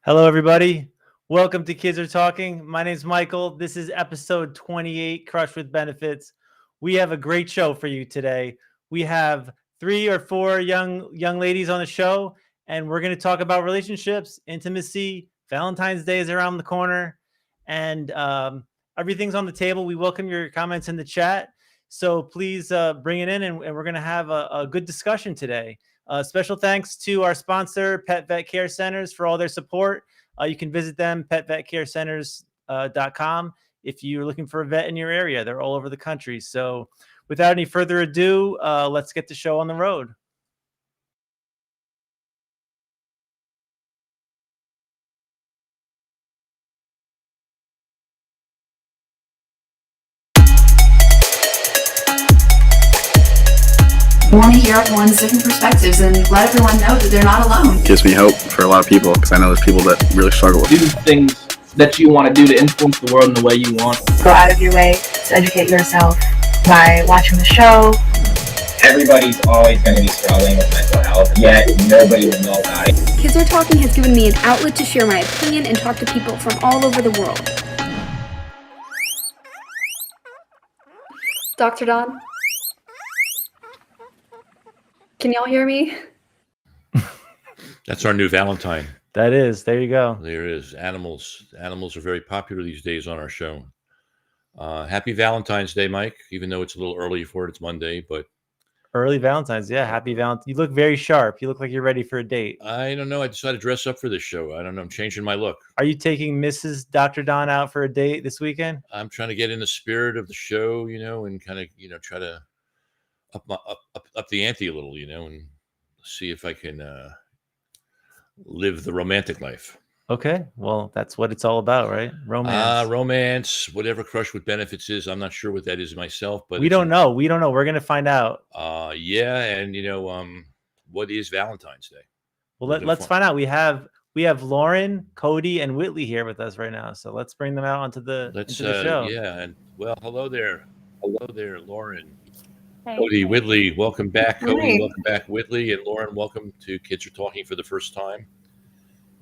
Hello, everybody. Welcome to Kids Are Talking. My name's Michael. This is episode 28, Crush with Benefits. We have a great show for you today. We have 3 or 4 young ladies on the show, and we're going to talk about relationships, intimacy. Valentine's Day is around the corner, and everything's on the table. We welcome your comments in the chat, so please bring it in, and we're going to have a good discussion today. Special thanks to our sponsor, Pet Vet Care Centers, for all their support. You can visit them, petvetcarecenters.com, if you're looking for a vet in your area. They're all over the country. So without any further ado, let's get the show on the road. I want to hear everyone's different perspectives and let everyone know that they're not alone. Gives me hope for a lot of people because I know there's people that really struggle with do things that you want to do to influence the world in the way you want. Go out of your way to educate yourself by watching the show. Everybody's always going to be struggling with mental health, yet nobody will know about it. Kids Are Talking has given me an outlet to share my opinion and talk to people from all over the world. Dr. Don? Can y'all hear me? That's our new Valentine. That is. There you go. There is. Animals are very popular these days on our show. Happy Valentine's Day, Mike, even though it's a little early for it. It's Monday, but... Early Valentine's. Yeah, happy Valentine's. You look very sharp. You look like you're ready for a date. I don't know. I decided to dress up for this show. I don't know. I'm changing my look. Are you taking Mrs. Dr. Don out for a date this weekend? I'm trying to get in the spirit of the show, and kind of, try to up the ante a little, and see if I can live the romantic life. Okay, well, that's what it's all about, right? Romance. Romance, whatever Crush with Benefits is. I'm not sure what that is myself, but we don't know. We're going to find out. Yeah, and what is Valentine's Day? Well, let's find out. We have Lauren, Cody, and Whitley here with us right now. So let's bring them out into the show. Yeah, and well, hello there, Lauren. Hey. Cody, Whitley, welcome back. Cody, welcome back. Whitley and Lauren, welcome to Kids Are Talking for the first time.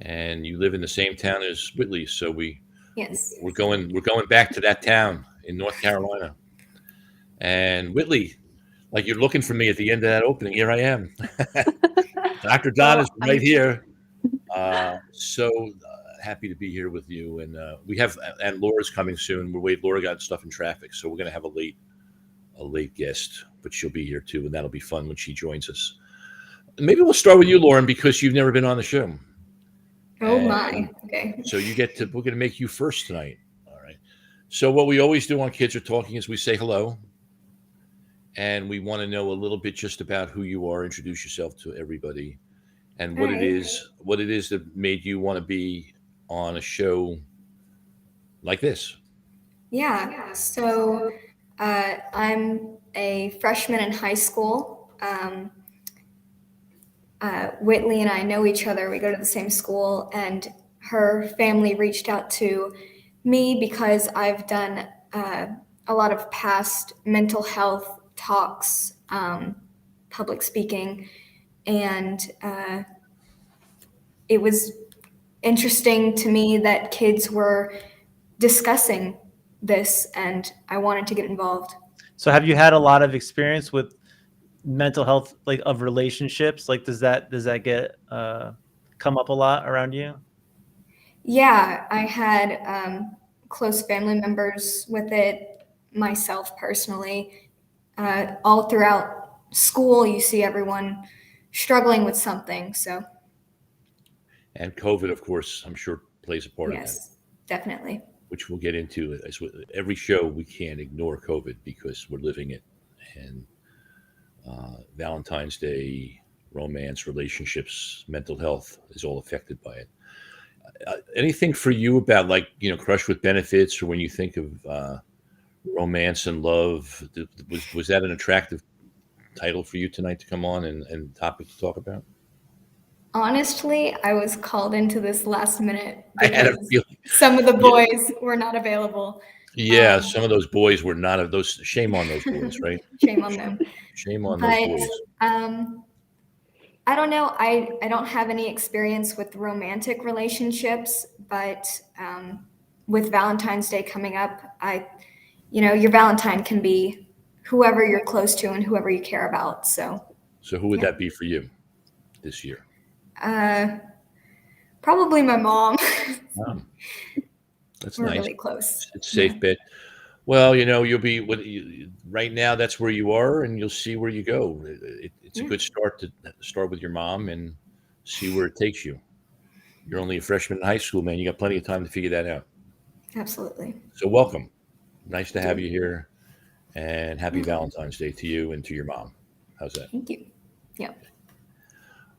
And you live in the same town as Whitley, so we're going back to that town in North Carolina. And Whitley, like you're looking for me at the end of that opening, here I am. Dr. Don is right here. So happy to be here with you. And and Laura's coming soon. Laura got stuff in traffic, so we're going to have a late guest, but she'll be here too, and that'll be fun when she joins us. Maybe we'll start with you, Lauren, because you've never been on the show. Oh my. Okay. So we're going to make you first tonight. All right. So what we always do on Kids Are Talking is we say hello, and we want to know a little bit just about who you are. Introduce yourself to everybody, and what it is that made you want to be on a show like this. Yeah. So I'm a freshman in high school. Whitley and I know each other. We go to the same school, and her family reached out to me because I've done a lot of past mental health talks, public speaking, and it was interesting to me that kids were discussing this, and I wanted to get involved. So have you had a lot of experience with mental health, like of relationships? Like does that get come up a lot around you? Yeah, I had close family members with it, myself personally. All throughout school, you see everyone struggling with something. So, and COVID, of course, I'm sure plays a part of that. Yes, definitely. Which we'll get into. As with every show, we can't ignore COVID because we're living it. And Valentine's Day, romance, relationships, mental health is all affected by it. Anything for you about Crush with Benefits, or when you think of romance and love, was that an attractive title for you tonight to come on and topic to talk about? Honestly, I was called into this last minute I had a feeling. Some of the boys were not available. Yeah, some of those boys were not of those. Shame on those boys, right? Shame on them. Shame on those boys. I don't know. I don't have any experience with romantic relationships, but with Valentine's Day coming up, your Valentine can be whoever you're close to and whoever you care about. So who would that be for you this year? probably my mom. That's We're nice. really close. It's a safe bet. Well, you'll be right now. That's where you are, and you'll see where you go. It's a good start to start with your mom and see where it takes you. You're only a freshman in high school, man. You got plenty of time to figure that out. Absolutely. So welcome. Nice to have you here, and happy Valentine's Day to you and to your mom. How's that? Thank you. Yeah.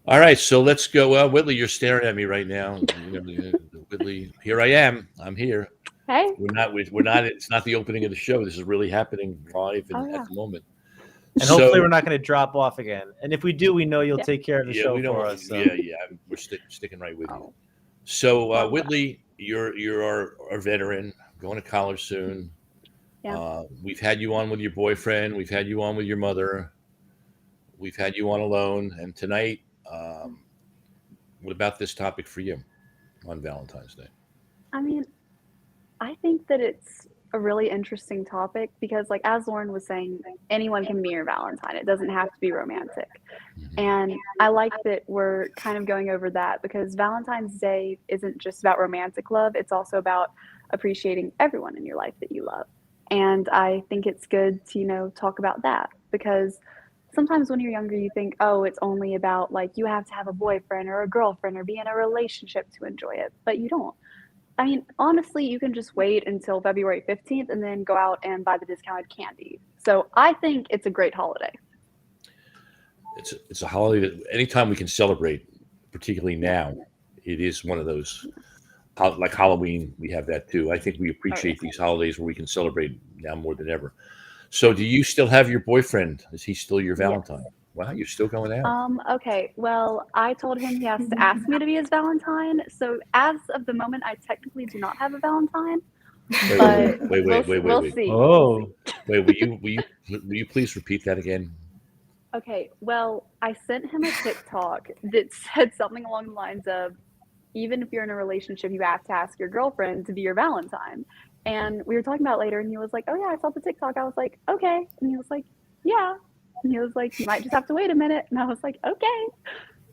All right, so let's go. Whitley, you're staring at me right now. Whitley, here I am. I'm here. Hey. We're not. It's not the opening of the show. This is really happening live at the moment. And hopefully we're not going to drop off again. And if we do, we know you'll take care of the show we don't, for us. So. Yeah. We're sticking right with you. So Whitley, you're our veteran, going to college soon. Yeah. We've had you on with your boyfriend. We've had you on with your mother. We've had you on alone. And tonight, what about this topic for you on Valentine's Day? I mean, I think that it's a really interesting topic because, like, as Lauren was saying, anyone can be your Valentine. It doesn't have to be romantic. And I like that we're kind of going over that because Valentine's Day isn't just about romantic love. It's also about appreciating everyone in your life that you love. And I think it's good to, talk about that because sometimes when you're younger, you think, oh, it's only about like you have to have a boyfriend or a girlfriend or be in a relationship to enjoy it. But you don't. I mean, honestly, you can just wait until February 15th and then go out and buy the discounted candy. So I think it's a great holiday. It's a holiday that anytime we can celebrate, particularly now, it is one of those, like Halloween, we have that too. I think we appreciate these holidays where we can celebrate now more than ever. So do you still have your boyfriend? Is he still your Valentine? Yes. Wow, you're still going out. Okay. Well, I told him he has to ask me to be his Valentine. So as of the moment, I technically do not have a Valentine. Wait. We'll see. Oh. Wait, will you please repeat that again? Okay. Well, I sent him a TikTok that said something along the lines of, even if you're in a relationship, you have to ask your girlfriend to be your Valentine. And we were talking about it later, and he was like, oh, yeah, I saw the TikTok. I was like, okay. And he was like, yeah. And he was like, you might just have to wait a minute. And I was like, okay.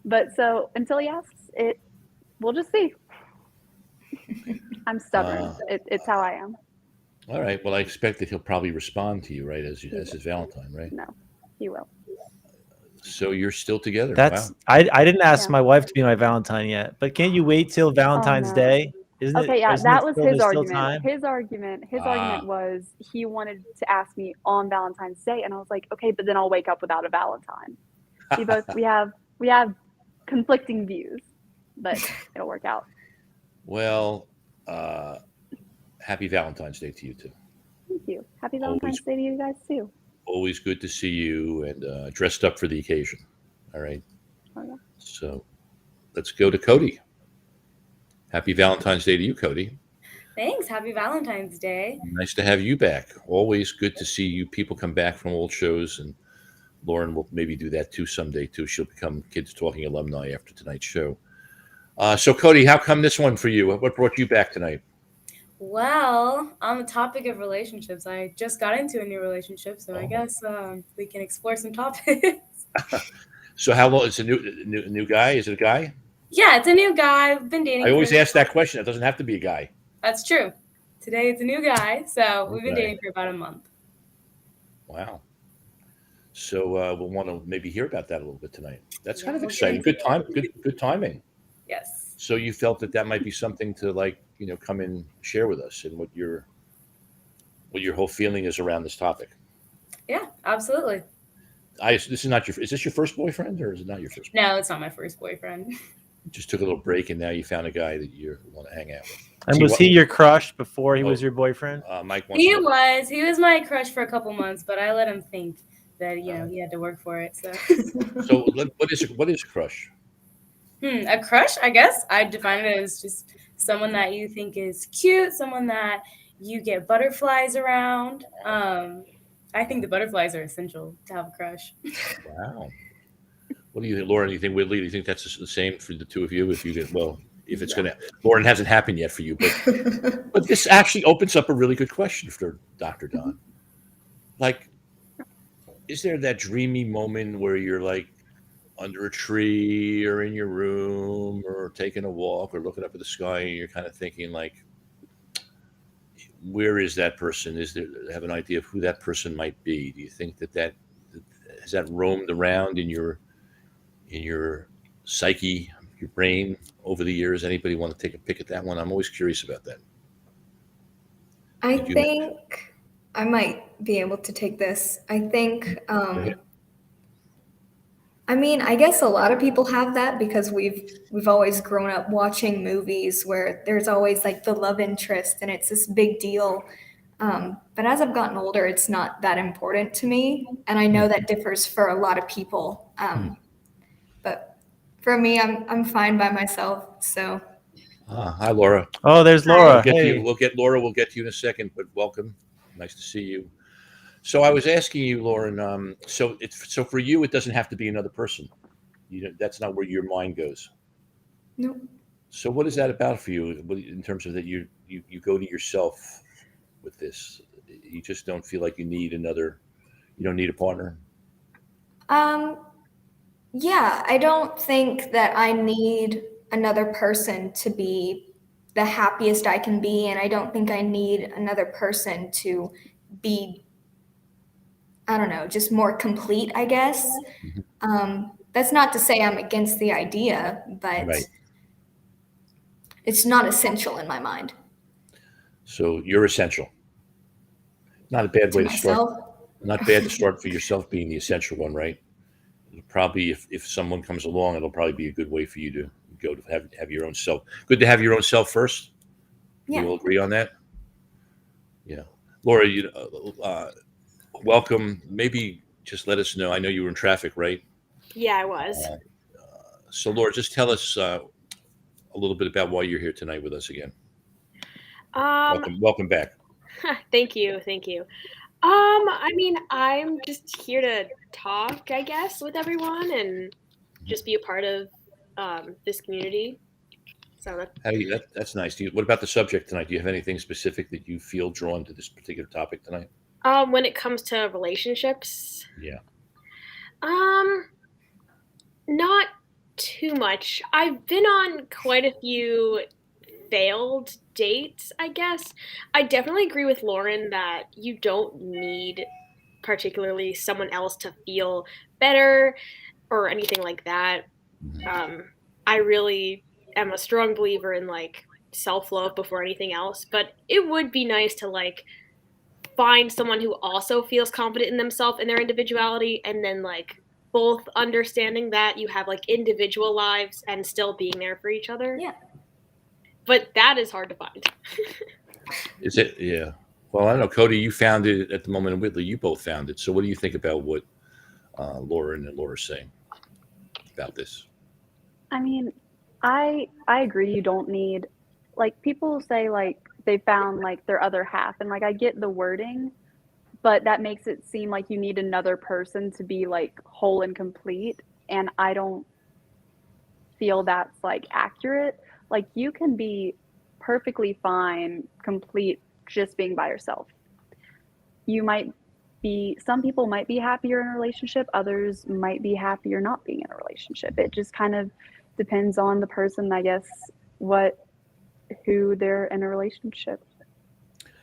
But so until he asks it, we'll just see. I'm stubborn. It's how I am. All right. Well, I expect that he'll probably respond to you, right, as his Valentine, right? No, he will. So you're still together. Wow. I didn't ask my wife to be my Valentine yet, but can't you wait till Valentine's Day? Isn't okay, it, yeah, isn't that it was still, his still argument. time? His argument was he wanted to ask me on Valentine's Day, and I was like, okay, but then I'll wake up without a Valentine. We have conflicting views, but it'll work out. Well, happy Valentine's Day to you too. Thank you. Happy Valentine's Day to you guys too. Always good to see you and dressed up for the occasion. All right. Oh, yeah. So let's go to Cody. Happy Valentine's Day to you, Cody. Thanks. Happy Valentine's Day. Nice to have you back. Always good to see you. People come back from old shows, and Lauren will maybe do that too someday too. She'll become Kids Talking alumni after tonight's show. So Cody, how come this one for you? What brought you back tonight? Well, on the topic of relationships, I just got into a new relationship, so I guess we can explore some topics. So how long? It's a new guy? Is it a guy? Yeah, it's a new guy. I've been dating. I always ask that question. It doesn't have to be a guy. That's true. Today it's a new guy, so we've been dating for about a month. Wow. So we'll want to maybe hear about that a little bit tonight. That's kind of exciting. Good time. Good timing. Yes. So you felt that might be something to come and share with us and what your whole feeling is around this topic. Yeah, absolutely. Is this your first boyfriend or is it not your first boyfriend? No, it's not my first boyfriend. You just took a little break and now you found a guy that you want to hang out with. And was he your crush before he was your boyfriend? Mike He was my crush for a couple months, but I let him think that he had to work for it. So what is a crush? A crush, I guess I'd define it as just someone that you think is cute, someone that you get butterflies around. I think the butterflies are essential to have a crush. Wow. What do you think, Lauren? Do you think Whitley? Do you think that's the same for the two of you? If you get if it's gonna, Lauren hasn't happened yet for you, but this actually opens up a really good question for Dr. Don. Like, is there that dreamy moment where you're like under a tree or in your room or taking a walk or looking up at the sky and you're kind of thinking like, where is that person? Is there have an idea of who that person might be? Do you think that has that roamed around in your psyche, your brain over the years? Anybody want to take a pick at that one? I'm always curious about that. I think I might be able to take this. I think, I mean, I guess a lot of people have that because we've always grown up watching movies where there's always like the love interest and it's this big deal. But as I've gotten older, it's not that important to me. And I know that differs for a lot of people. But for me, I'm fine by myself. So. Hi, Laura. Oh, there's Laura. We'll get Laura. We'll get to you in a second. But welcome. Nice to see you. So I was asking you, Lauren. So for you, it doesn't have to be another person. That's not where your mind goes. Nope. So what is that about for you in terms of that you go to yourself with this? You just don't feel like you need another. You don't need a partner. Yeah, I don't think that I need another person to be the happiest I can be, and I don't think I need another person to be, I don't know, just more complete, I guess. That's not to say I'm against the idea, but it's not essential in my mind. So you're essential. Not a bad way to start. Not bad to start for yourself being the essential one, right? Probably if someone comes along, it'll probably be a good way for you to go to have your own self. Good to have your own self first. Yeah. We will agree on that. Yeah. Laura, welcome. Maybe just let us know. I know you were in traffic, right? Yeah, I was. So Laura, just tell us a little bit about why you're here tonight with us again. Welcome back. Thank you. I mean, I'm just here to talk, I guess, with everyone and just be a part of this community. So that's nice. What about the subject tonight? Do you have anything specific that you feel drawn to this particular topic tonight? When it comes to relationships, not too much. I've been on quite a few failed dates, I guess. I definitely agree with Lauren that you don't need particularly someone else to feel better or anything like that. I really am a strong believer in like self-love before anything else, but it would be nice to like find someone who also feels confident in themselves and their individuality, and then like both understanding that you have like individual lives and still being there for each other. Yeah. But that is hard to find. Is it? Yeah. Well, I don't know, Cody, you found it at the moment, and Whitley, you both found it. So what do you think about what Lauren and Laura are saying about this? I mean, I agree. You don't need, like, people say like they found like their other half, and like I get the wording, but that makes it seem like you need another person to be like whole and complete, and I don't feel that's like accurate. Like, you can be perfectly fine, complete, just being by yourself. Some people might be happier in a relationship, others might be happier not being in a relationship. It just kind of depends on the person, I guess, who they're in a relationship.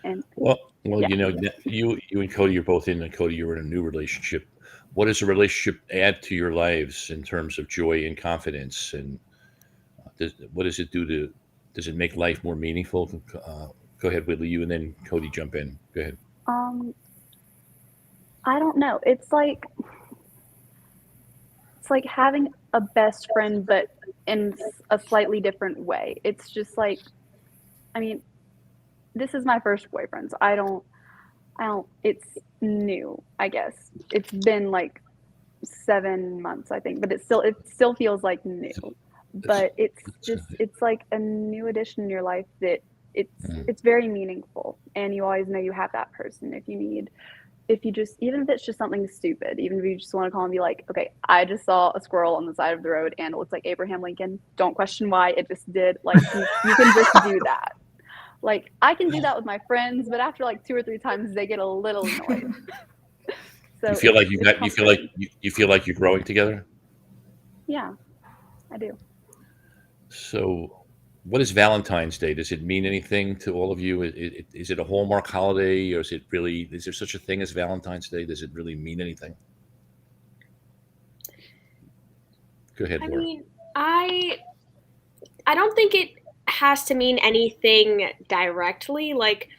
And well, you know, you and Cody are both in, and Cody, you're in a new relationship. What does a relationship add to your lives in terms of joy and confidence? And what does it do does it make life more meaningful? Go ahead, Whitley, you, and then Cody, jump in. Go ahead. I don't know. It's like having a best friend, but in a slightly different way. It's just like, I mean, this is my first boyfriend, so it's new, I guess. It's been like 7 months, I think, but it still feels like new. But it's like a new addition in your life that it's very meaningful, and you always know you have that person if you need if you just, even if it's just something stupid, even if you just want to call and be like, okay, I just saw a squirrel on the side of the road and it looks like Abraham Lincoln. Don't question why, it just did. Like, you can just do that. Like, I can do that with my friends, but after like 2 or 3 times, they get a little annoyed. So you feel like you feel like you're growing together? Yeah, I do. So, what is Valentine's Day? Does it mean anything to all of you? Is it a Hallmark holiday, or is there such a thing as Valentine's Day? Does it really mean anything? Go ahead, Laura. I mean, I don't think it has to mean anything directly. Like,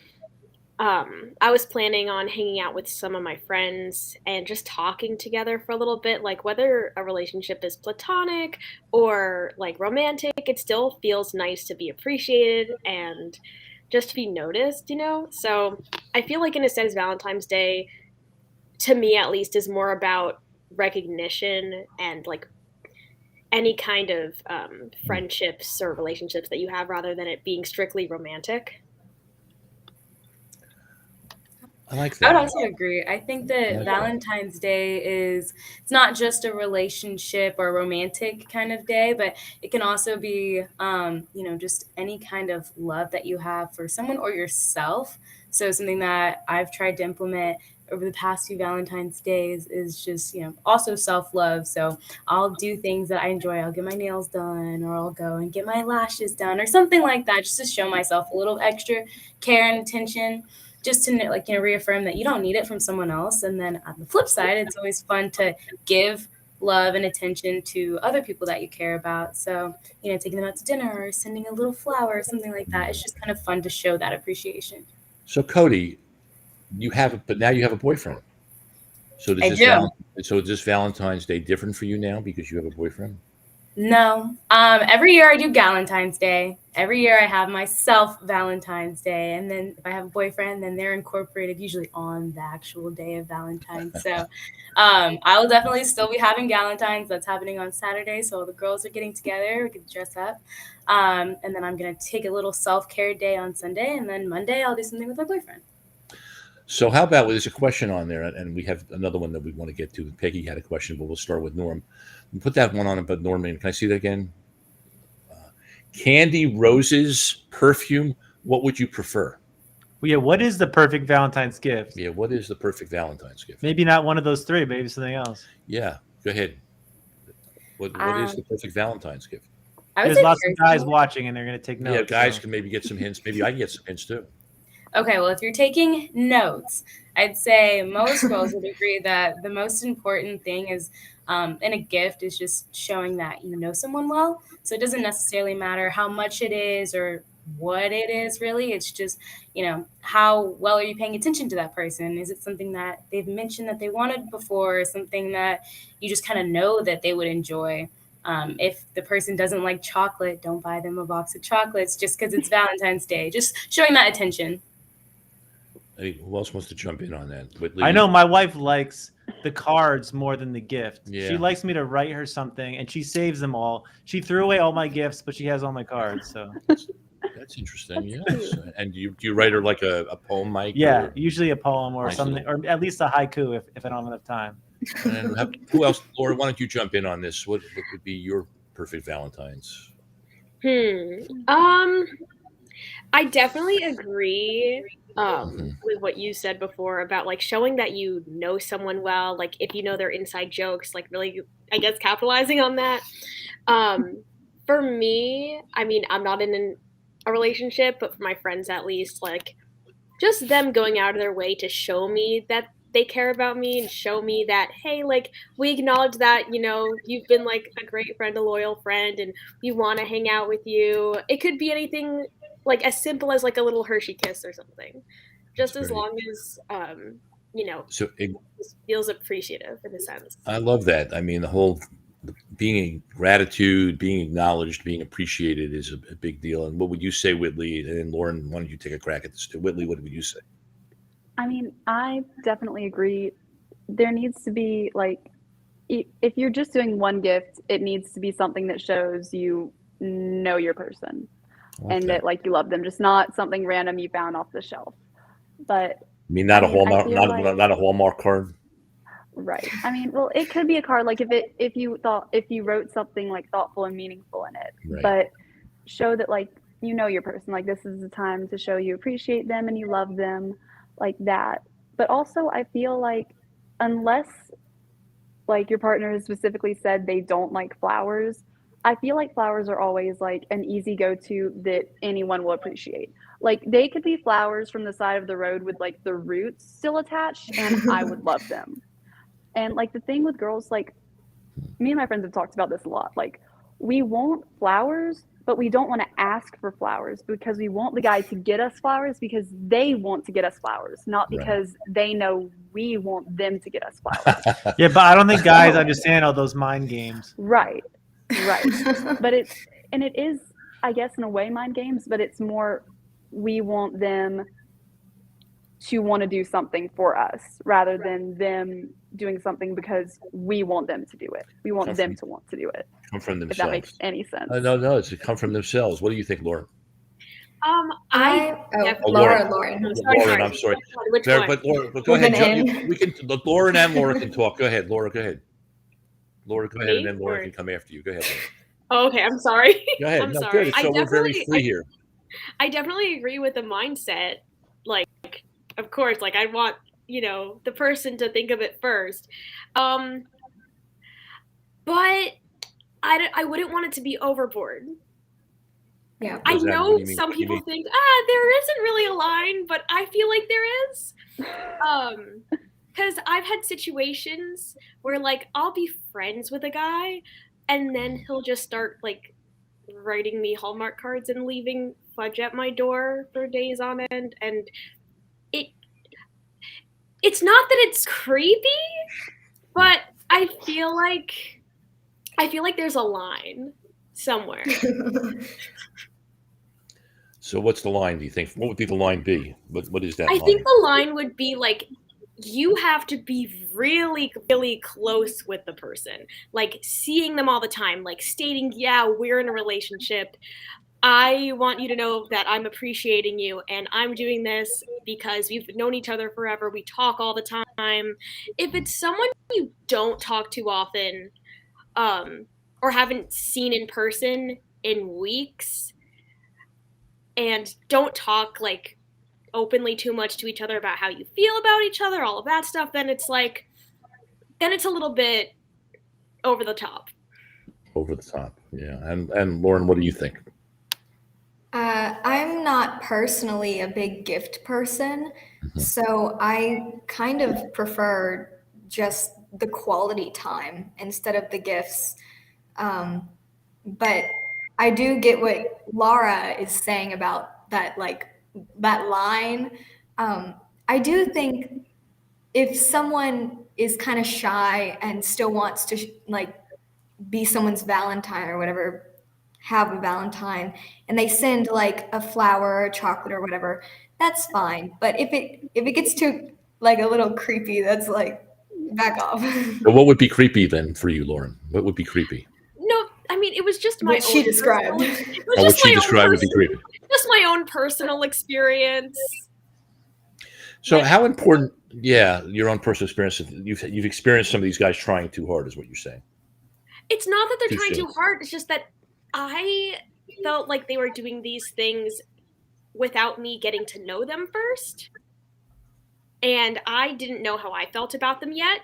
I was planning on hanging out with some of my friends and just talking together for a little bit, like whether a relationship is platonic or like romantic, it still feels nice to be appreciated and just to be noticed, you know? So I feel like in a sense, Valentine's Day, to me at least, is more about recognition and like any kind of friendships or relationships that you have rather than it being strictly romantic. I like I that. would also agree. I think that Valentine's Day it's not just a relationship or romantic kind of day, but it can also be, just any kind of love that you have for someone or yourself. So something that I've tried to implement over the past few Valentine's days is just, also self-love. So I'll do things that I enjoy. I'll get my nails done, or I'll go and get my lashes done or something like that, just to show myself a little extra care and attention, just to reaffirm that you don't need it from someone else. And then on the flip side, it's always fun to give love and attention to other people that you care about. So, taking them out to dinner or sending a little flower or something like that. It's just kind of fun to show that appreciation. So, Cody, but now you have a boyfriend. So is this Valentine's Day different for you now because you have a boyfriend? No. Every year I do Galentine's Day. Every year I have myself Valentine's Day. And then if I have a boyfriend, then they're incorporated usually on the actual day of Valentine's. So I will definitely still be having Galentine's. That's happening on Saturday. So the girls are getting together. We can dress up. And then I'm going to take a little self-care day on Sunday. And then Monday I'll do something with my boyfriend. So how about, there's a question on there, and we have another one that we want to get to. Peggy had a question, but we'll start with Norm. We'll put that one on, but Norm, can I see that again? Candy, roses, perfume, what would you prefer? Well, yeah, what is the perfect Valentine's gift? Yeah, what is the perfect Valentine's gift? Maybe not one of those 3, maybe something else. Yeah, go ahead. What is the perfect Valentine's gift? There's lots of guys watching, and they're going to take notes. Yeah, guys can maybe get some hints. Maybe I can get some hints too. Okay, well, if you're taking notes, I'd say most girls would agree that the most important thing is in a gift is just showing that you know someone well. So it doesn't necessarily matter how much it is or what it is, really. It's just, how well are you paying attention to that person? Is it something that they've mentioned that they wanted before, or something that you just kind of know that they would enjoy? If the person doesn't like chocolate, don't buy them a box of chocolates just because it's Valentine's Day. Just showing that attention. Who else wants to jump in on that? Whitley? I know my wife likes the cards more than the gift. Yeah. She likes me to write her something, and she saves them all. She threw away all my gifts, but she has all my cards. So that's interesting. Yes. And do you write her like a poem, Mike? Yeah, usually a poem or something, or at least a haiku if I don't have enough time. And who else? Laura, why don't you jump in on this? What would be your perfect Valentine's? I definitely agree with what you said before about like showing that you know someone well, like if you know their inside jokes, like really, I guess, capitalizing on that. For me, I mean, I'm not in a relationship, but for my friends at least, like just them going out of their way to show me that they care about me and show me that, hey, like we acknowledge that, you've been like a great friend, a loyal friend, and we want to hang out with you. It could be anything like as simple as like a little Hershey kiss or something, just as long as, So it feels appreciative in a sense. I love that. I mean, the whole being gratitude, being acknowledged, being appreciated is a big deal. And what would you say, Whitley? And Lauren, why don't you take a crack at this too? Whitley, what would you say? I mean, I definitely agree. There needs to be like, if you're just doing one gift, it needs to be something that shows you know your person and that like you love them, just not something random you found off the shelf. But I mean, not I a mean, I Hallmark, feel like not a Hallmark card. right. I mean, well, it could be a card like if you wrote something like thoughtful and meaningful in it, Right. but show that like you know your person, like this is the time to show you appreciate them and you love them, like that. But also, I feel like unless like your partner has specifically said they don't like flowers, I feel like flowers are always like an easy go-to that anyone will appreciate. Like they could be flowers from the side of the road with like the roots still attached, and I would love them. And like the thing with girls, like me and my friends have talked about this a lot. Like we want flowers, but we don't want to ask for flowers because we want the guy to get us flowers because they want to get us flowers, not because they know we want them to get us flowers. Yeah, but I don't think guys understand all those mind games. Right. But it is, I guess, in a way mind games, but it's more we want them to want to do something for us rather than them doing something because we want them to do it. We want them to want to do it. Come from themselves. If that makes any sense. No, it's to come from themselves. What do you think, Laura? Lauren. Lauren, I'm sorry. Which There, one? but Laura, but go ahead. We can. Lauren and Laura can talk. Go ahead, Laura. Go ahead. Laura, go ahead, and then Laura can come after you. Go ahead, Laura. Oh, okay, I'm sorry. Go ahead. I'm No, sorry. good. So we're very free here. I definitely agree with the mindset. Like, of course, like I want, the person to think of it first. But I wouldn't want it to be overboard. Yeah. I know some people think, there isn't really a line, but I feel like there is. Because I've had situations where, like, I'll be friends with a guy, and then he'll just start, like, writing me Hallmark cards and leaving fudge at my door for days on end, and it's not that it's creepy, but I feel like there's a line somewhere. So what's the line, do you think? What would the line be? What is that line? I think the line would be like, you have to be really, really close with the person, like seeing them all the time, like stating, yeah, we're in a relationship. I want you to know that I'm appreciating you, and I'm doing this because we've known each other forever. We talk all the time. If it's someone you don't talk to often, or haven't seen in person in weeks, and don't talk like openly too much to each other about how you feel about each other, all of that stuff, then it's a little bit over the top. Over the top, yeah. And Lauren, what do you think? I'm not personally a big gift person, so I kind of prefer just the quality time instead of the gifts. But I do get what Laura is saying about that, like that line. I do think if someone is kind of shy and still wants to like be someone's Valentine or whatever, have a Valentine, and they send like a flower or a chocolate or whatever, that's fine. But if it gets too like a little creepy, that's like back off. So what would be creepy then for you, Lauren? What would be creepy? No, I mean, it was just my What she described. What she described would be creepy. Just my own personal experience. So how important? Yeah, your own personal experience. You've experienced some of these guys trying too hard, is what you're saying. It's not that they're trying soon. too hard. It's just that I felt like they were doing these things without me getting to know them first. And I didn't know how I felt about them yet.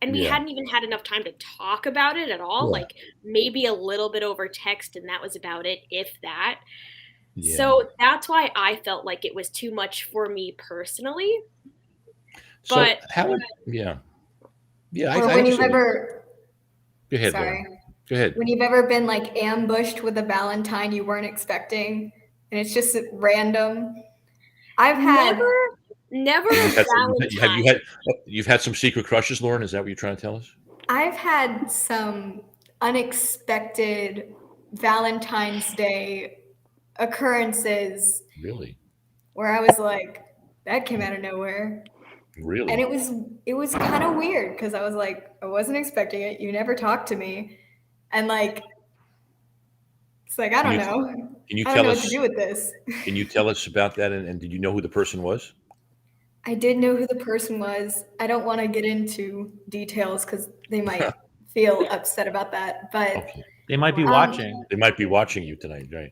And we hadn't even had enough time to talk about it at all. Yeah. Like maybe a little bit over text, and that was about it, if that. Yeah. So that's why I felt like it was too much for me personally. So But how? Yeah. Or when you've ever, Go ahead, sorry. Lauren. Go ahead. When you've ever been like ambushed with a Valentine you weren't expecting, and it's just random. I've had never a Valentine. You've had some secret crushes, Lauren? Is that what you're trying to tell us? I've had some unexpected Valentine's Day occurrences. Really? Where I was like, that came out of nowhere. Really? And it was kind of weird because I was like, I wasn't expecting it. You never talked to me. And like, it's like, I don't know. Can you I tell don't know us what to do with this. Can you tell us about that? And did you know who the person was? I did know who the person was. I don't want to get into details because they might feel upset about that, but Okay. They might be watching. They might be watching you tonight, right?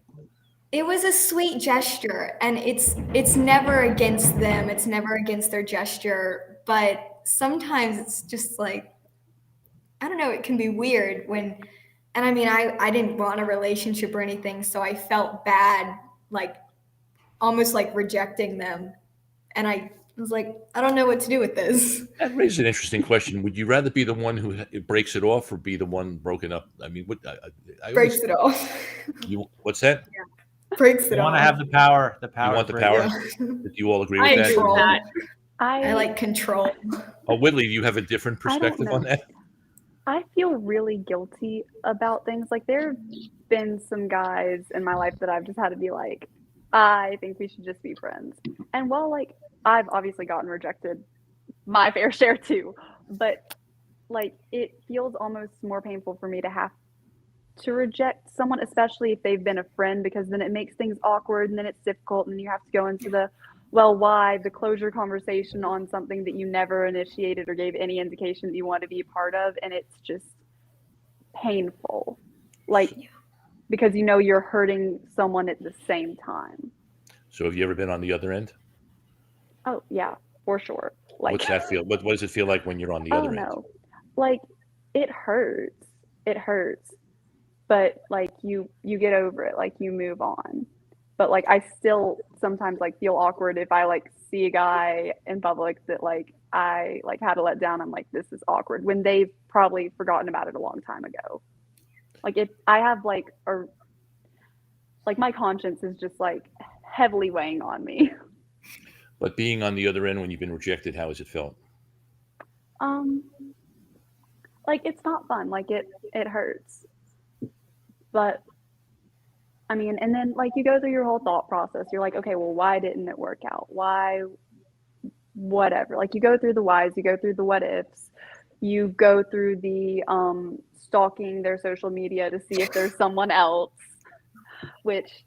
it was a sweet gesture, and it's never against them. It's never against their gesture, but sometimes it's just like, I don't know, it can be weird when, and I mean, I didn't want a relationship or anything, so I felt bad, like almost like rejecting them. And I was like, I don't know what to do with this. That raises an interesting question. Would you rather be the one who breaks it off or be the one broken up? I mean, I Breaks always, it off. what's that? Breaks You it want to off. have the power. The You power. want the break. power? Yeah. Do you all agree I with agree that? with that. I like control. Oh, Whitley, do you have a different I don't perspective on know. that? I feel really guilty about things. Like there have been some guys in my life that I've just had to be like, I think we should just be friends. And while like I've obviously gotten rejected my fair share too, but like it feels almost more painful for me to have to reject someone, especially if they've been a friend, because then it makes things awkward and then it's difficult and you have to go into the well, why, the closure conversation on something that you never initiated or gave any indication that you want to be a part of. And it's just painful. Like, because you know you're hurting someone at the same time. So have you ever been on the other end? Oh, yeah, for sure. Like, What's that feel? What does it feel like when you're on the other end? no. Like, it hurts. It hurts. But like you get over it, like you move on. But like I still sometimes like feel awkward if I like see a guy in public that like I like had to let down. I'm like, this is awkward when they've probably forgotten about it a long time ago. Like if I have like my conscience is just like heavily weighing on me. But being on the other end when you've been rejected, how has it felt? Like it's not fun. Like it hurts. But I mean, and then like you go through your whole thought process. You're like, okay, well, why didn't it work out? Why, whatever. Like you go through the whys, you go through the what ifs, you go through the stalking their social media to see if there's someone else, which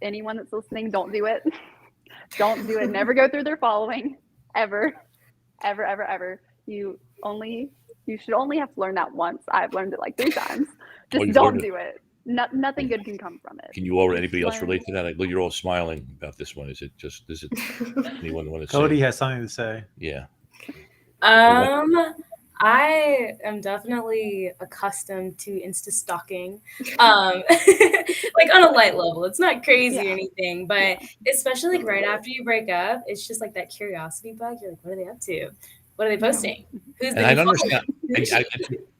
anyone that's listening, don't do it. Don't do it. Never go through their following ever, ever, ever, ever. You should only have to learn that once. I've learned it like 3 times. Just don't do it. Nothing good can come from it. Can you or anybody else relate to that? You're all smiling about this one. Is it anyone want to say? Cody has something to say. Yeah. I am definitely accustomed to Insta stalking, like on a light level. It's not crazy or anything, but especially like right after you break up, it's just like that curiosity bug. You're like, what are they up to? What are they posting? Who's and I don't understand.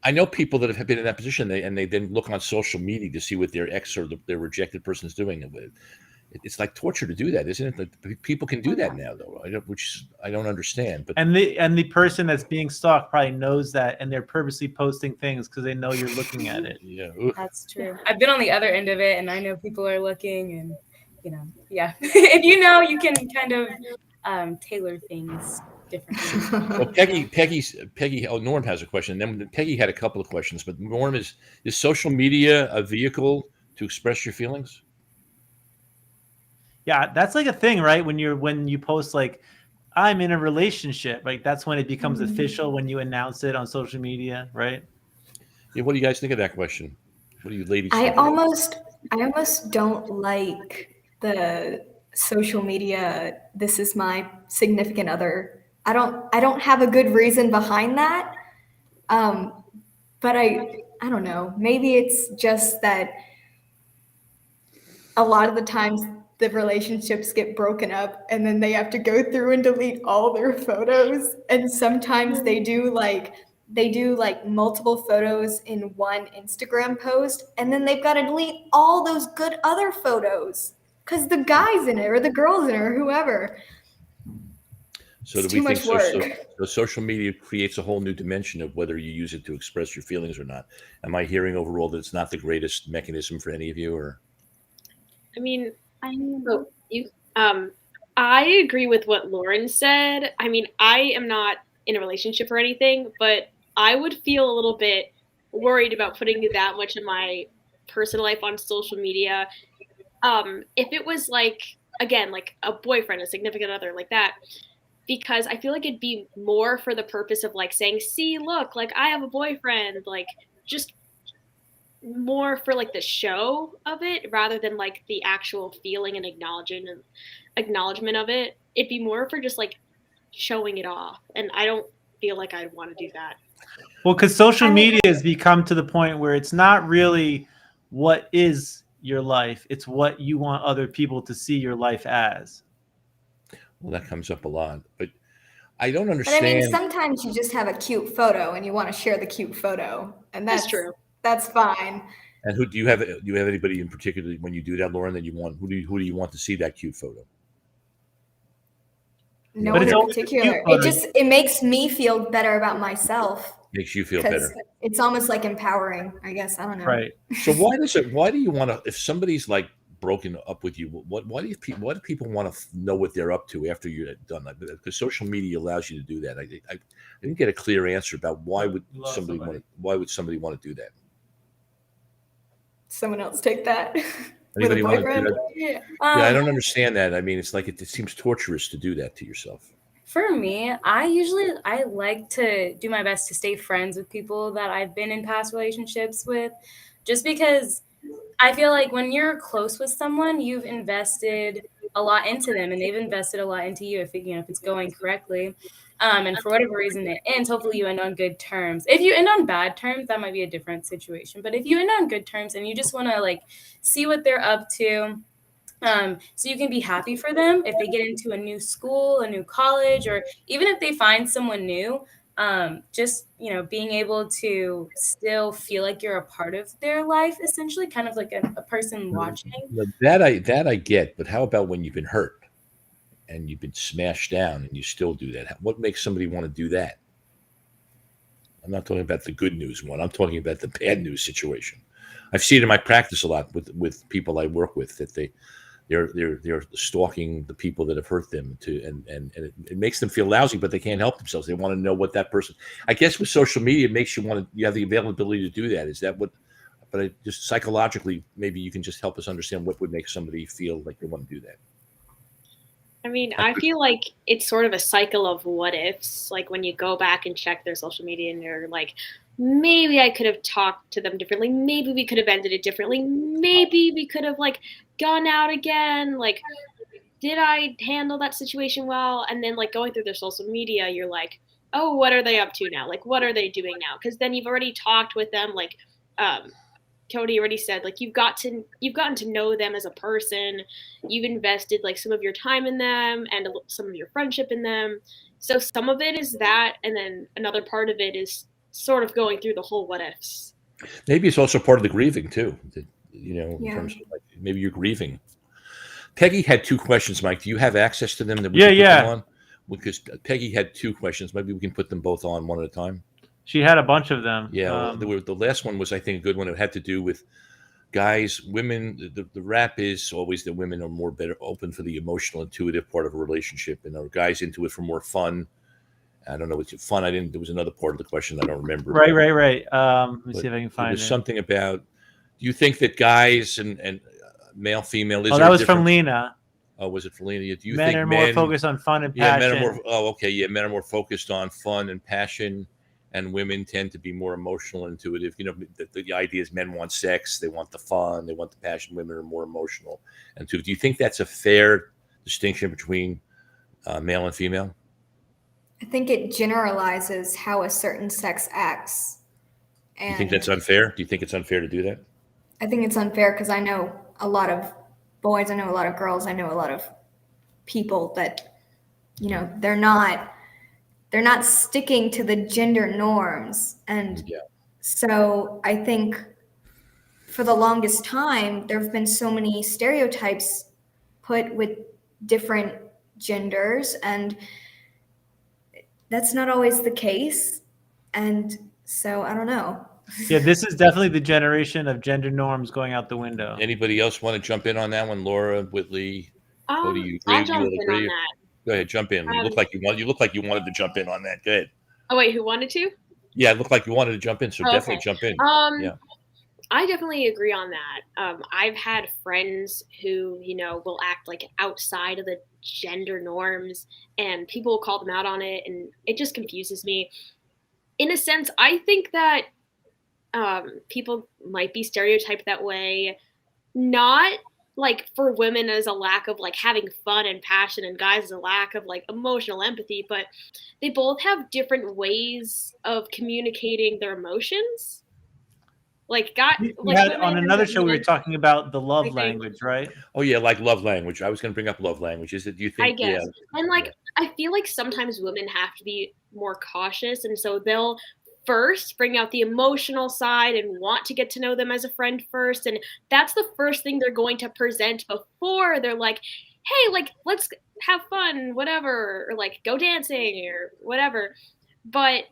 I know people that have been in that position, and they then look on social media to see what their ex or their rejected person is doing. It's like torture to do that, isn't it? People can do that now, though, which I don't understand. But and the person that's being stalked probably knows that, and they're purposely posting things because they know you're looking at it. Yeah, that's true. I've been on the other end of it, and I know people are looking, and if you know, you can kind of tailor things differently. Well, Peggy. Oh, Norm has a question. And then Peggy had a couple of questions, but Norm, is social media a vehicle to express your feelings? Yeah, that's like a thing, right? When you post like, I'm in a relationship, like that's when it becomes official, when you announce it on social media, right? Yeah. What do you guys think of that question? What do you ladies I think? almost don't like the social media, this is my significant other. I don't have a good reason behind that. But I don't know. Maybe it's just that a lot of the times the relationships get broken up and then they have to go through and delete all their photos. And sometimes they do like multiple photos in one Instagram post, and then they've got to delete all those good other photos because the guy's in it or the girl's in it or whoever. So do we think so social media creates a whole new dimension of whether you use it to express your feelings or not? Am I hearing overall that it's not the greatest mechanism for any of you, or? I agree with what Lauren said. I mean, I am not in a relationship or anything, but I would feel a little bit worried about putting that much of my personal life on social media. If it was like, again, like a boyfriend, a significant other like that, because I feel like it'd be more for the purpose of like saying, see, look, like I have a boyfriend, like just more for like the show of it rather than like the actual feeling and acknowledgement of it. It'd be more for just like showing it off, and I don't feel like I'd want to do that. Well, because social media has become to the point where it's not really what is your life, it's what you want other people to see your life as. Well, that comes up a lot, but I don't But I understand. mean, sometimes you just have a cute photo and you want to share the cute photo, and that's true. That's fine. And who do you have anybody in particular when you do that, Lauren, that you want? Who do you want to see that cute photo? No But one it's in always a particular. cute photo. It makes me feel better about myself. Makes you feel 'Cause better. it's almost like empowering, I guess. I don't know. Right. So why do you want to, if somebody's like broken up with you, why do people want to know what they're up to after you're done that? Because social media allows you to do that. I didn't get a clear answer about why would somebody want to do that? Someone else take that. Anybody With a want to do boyfriend? that? Yeah. I don't understand that. I mean, it's like it seems torturous to do that to yourself. For me, I like to do my best to stay friends with people that I've been in past relationships with, just because I feel like when you're close with someone, you've invested a lot into them, and they've invested a lot into you if it's going correctly. And for whatever reason it ends, hopefully you end on good terms. If you end on bad terms, that might be a different situation. But if you end on good terms and you just want to like see what they're up to, so you can be happy for them if they get into a new school, a new college, or even if they find someone new, just being able to still feel like you're a part of their life, essentially, kind of like a person watching. That I get, but how about when you've been hurt and you've been smashed down and you still do that? What makes somebody want to do that? I'm not talking about the good news one. I'm talking about the bad news situation. I've seen it in my practice a lot with people I work with, that they're stalking the people that have hurt them and it makes them feel lousy, but they can't help themselves. They want to know what that person. I guess with social media, it makes you have the availability to do that. Is that what? But I just psychologically, maybe you can just help us understand what would make somebody feel like they want to do that. I mean, I feel like it's sort of a cycle of what ifs. Like when you go back and check their social media and you're like, maybe I could have talked to them differently. Maybe we could have ended it differently. Maybe we could have like gone out again. Like, did I handle that situation well? And then like going through their social media, you're like, oh, what are they up to now? Like, what are they doing now? Because then you've already talked with them. Like, Cody already said, like you've gotten to know them as a person. You've invested like some of your time in them and some of your friendship in them. So some of it is that, and then another part of it is sort of going through the whole what ifs. Maybe it's also part of the grieving too. In terms of like maybe you're grieving. Peggy had two questions, Mike. Do you have access to them that we can put them on? Because Peggy had two questions. Maybe we can put them both on one at a time. She had a bunch of them. Yeah, the last one was, I think, a good one. It had to do with guys, women. The rap is always that women are better open for the emotional, intuitive part of a relationship, and are guys into it for more fun. I don't know what's fun. There was another part of the question I don't remember. Right. Let me see if I can find it. There's something about. Do you think that guys and male, female is? That was from Lena. Oh, was it for Lena? Do you men think are men more focused on fun and passion? Men are more. Oh, okay. Yeah, men are more focused on fun and passion. And women tend to be more emotional and intuitive. The idea is men want sex, they want the fun, they want the passion. Women are more emotional and intuitive. Do you think that's a fair distinction between male and female? I think it generalizes how a certain sex acts. And you think that's unfair? Do you think it's unfair to do that? I think it's unfair because I know a lot of boys, I know a lot of girls, I know a lot of people that, they're not sticking to the gender norms. And so I think for the longest time, there have been so many stereotypes put with different genders, and that's not always the case. And so I don't know. Yeah, this is definitely the generation of gender norms going out the window. Anybody else want to jump in on that one? Laura, Whitley, Cody, you agree? I'll jump in on that. Go ahead, jump in. You look like you wanted to jump in on that. Go ahead. Oh wait, who wanted to? Yeah, it looked like you wanted to jump in, so definitely jump in. I definitely agree on that. I've had friends who, will act like outside of the gender norms, and people will call them out on it, and it just confuses me. In a sense, I think that people might be stereotyped that way, not like for women as a lack of like having fun and passion, and guys as a lack of like emotional empathy, but they both have different ways of communicating their emotions. Like We had women on another and show we were men, talking about the love I think. language, right? Oh yeah, like love language. I was going to bring up love language. Is it? Do you I think? Yeah. guess. And like I feel like sometimes women have to be more cautious, and so they'll first bring out the emotional side and want to get to know them as a friend first, and that's the first thing they're going to present before they're like, "Hey, like let's have fun, whatever," or like go dancing or whatever. But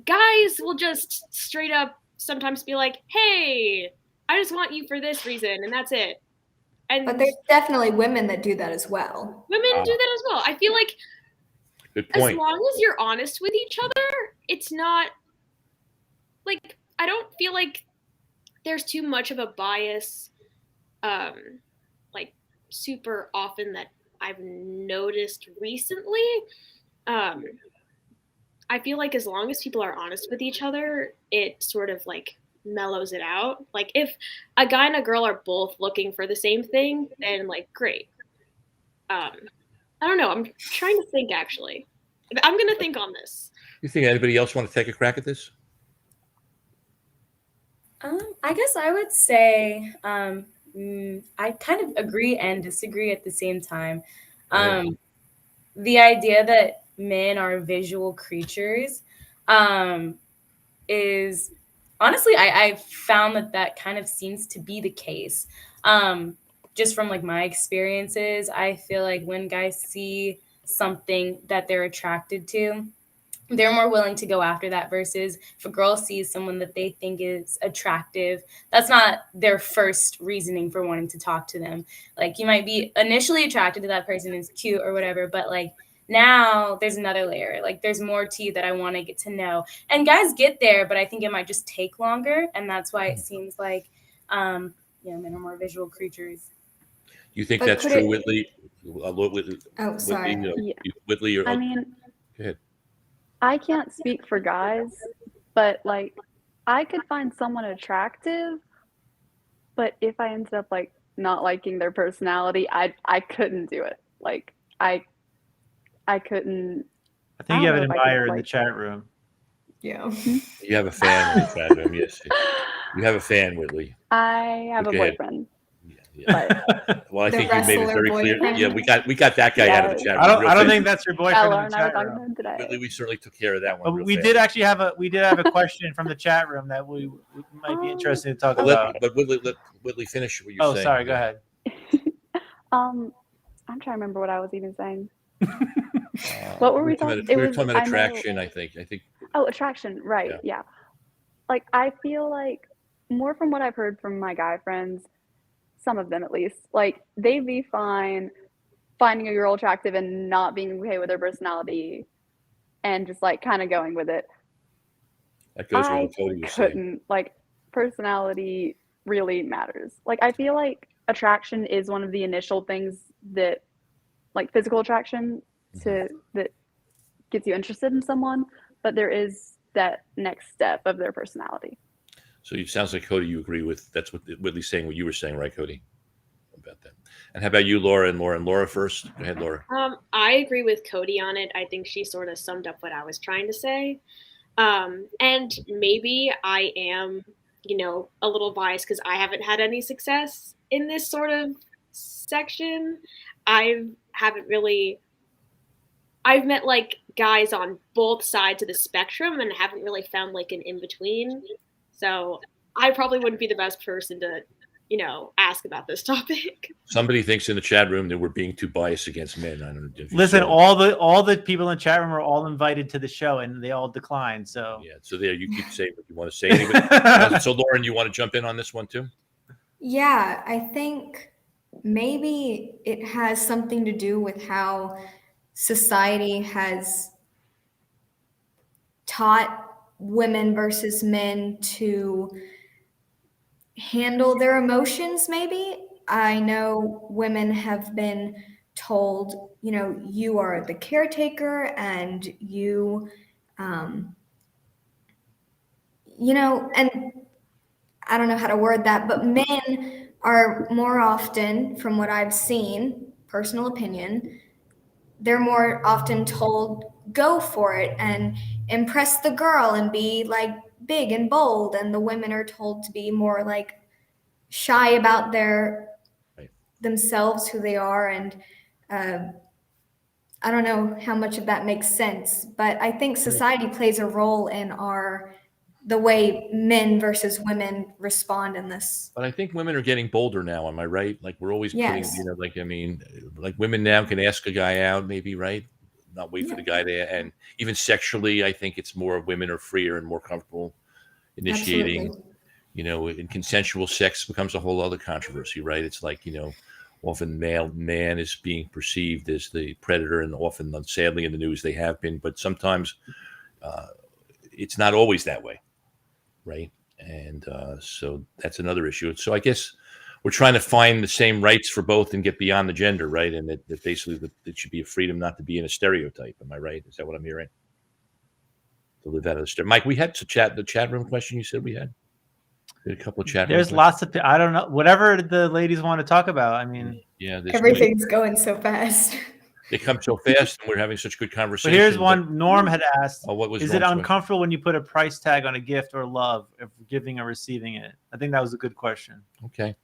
guys will just straight up sometimes be like, "Hey, I just want you for this reason," and that's it. And But there's definitely women that do that as well. women do that as well. I feel like Good as point. long as you're honest with each other, it's not like I don't feel like there's too much of a bias, like super often that I've noticed recently. I feel like as long as people are honest with each other, it sort of like mellows it out. Like if a guy and a girl are both looking for the same thing, then like great. I don't know. I'm trying to think actually. I'm gonna think on this. You think anybody else want to take a crack at this? I guess I would say I kind of agree and disagree at the same time. The idea that men are visual creatures is honestly, I found that kind of seems to be the case. Just from like my experiences, I feel like when guys see something that they're attracted to, they're more willing to go after that versus if a girl sees someone that they think is attractive, that's not their first reasoning for wanting to talk to them. Like you might be initially attracted to that person, is cute or whatever, but like now there's another layer. Like there's more to you that I want to get to know. And guys get there, but I think it might just take longer. And that's why it seems like, men are more visual creatures. You think But that's could true, it- Whitley? Oh, sorry. Whitley, or I mean, go ahead. I can't speak for guys, but like I could find someone attractive, but if I ended up like not liking their personality, I couldn't do it. Like I couldn't. I think you have don't an know if I could, admirer in the like- chat room. Yeah. You have a fan in the chat room, yes. You have a fan, Whitley. I have Go a ahead. boyfriend. Yeah. Well, I The think you made it wrestler very clear. boyfriend. Yeah, we got that guy out of the chat room. I don't real think quick. that's your Yeah, boyfriend in Lauren the and I were chat talking room. to him today. Whitley, we certainly took care of that one. real We fast. did actually have a question from the chat room that we might be interested to talk But about. let Whitley finish what you're saying. Oh, sorry. Go ahead. I'm trying to remember what I was even saying. What were we talking? We were talking about attraction, I think. Oh, attraction, right? Yeah. Like I feel like more from what I've heard from my guy friends, some of them at least, like they'd be fine finding a girl attractive and not being okay with their personality, and just like kind of going with it. That goes with what Cody was saying. Couldn't like personality really matters. Like I feel like attraction is one of the initial things that, like physical attraction, that gets you interested in someone, but there is that next step of their personality. So it sounds like, Cody, you agree with that's what Whitley's saying, what you were saying, right, Cody? About that. And how about you, Laura? And Laura first. Go ahead, Laura. I agree with Cody on it. I think she sort of summed up what I was trying to say. And maybe I am, a little biased because I haven't had any success in this sort of section. I've met like guys on both sides of the spectrum and haven't really found like an in between. So I probably wouldn't be the best person to, ask about this topic. Somebody thinks in the chat room that we're being too biased against men. I don't know. If you Listen, saw it. all the people in the chat room are all invited to the show, and they all declined. So Yeah. So there, you keep saying what you want to say. Anyway. So Lauren, you want to jump in on this one too? Yeah, I think maybe it has something to do with how society has taught women versus men to handle their emotions, maybe. I know women have been told, you are the caretaker and and I don't know how to word that, but men are more often, from what I've seen, personal opinion, they're more often told, go for it and impress the girl and be like big and bold. And the women are told to be more like shy about themselves, who they are. And I don't know how much of that makes sense, but I think society plays a role in the way men versus women respond in this. But I think women are getting bolder now. Am I right? Like we're always putting, Yes. like women now can ask a guy out, maybe, right? Not wait for the guy to, and even sexually, I think it's more women are freer and more comfortable initiating. Absolutely. And consensual sex becomes a whole other controversy, right? It's like, often man is being perceived as the predator, and often, sadly, in the news they have been, but sometimes it's not always that way, right? And so that's another issue. So I guess we're trying to find the same rights for both and get beyond the gender, right? And that basically it should be a freedom not to be in a stereotype. Am I right? Is that what I'm hearing? To live out of the stereotype. Mike, we had the chat room question you said we had. A couple of chat rooms. There's lots of, I don't know, whatever the ladies want to talk about. I mean, yeah, everything's going so fast. They come so fast, and we're having such good conversation. But here's one. Norm had asked, what was is it uncomfortable when you put a price tag on a gift or love, if giving or receiving it? I think that was a good question. Okay.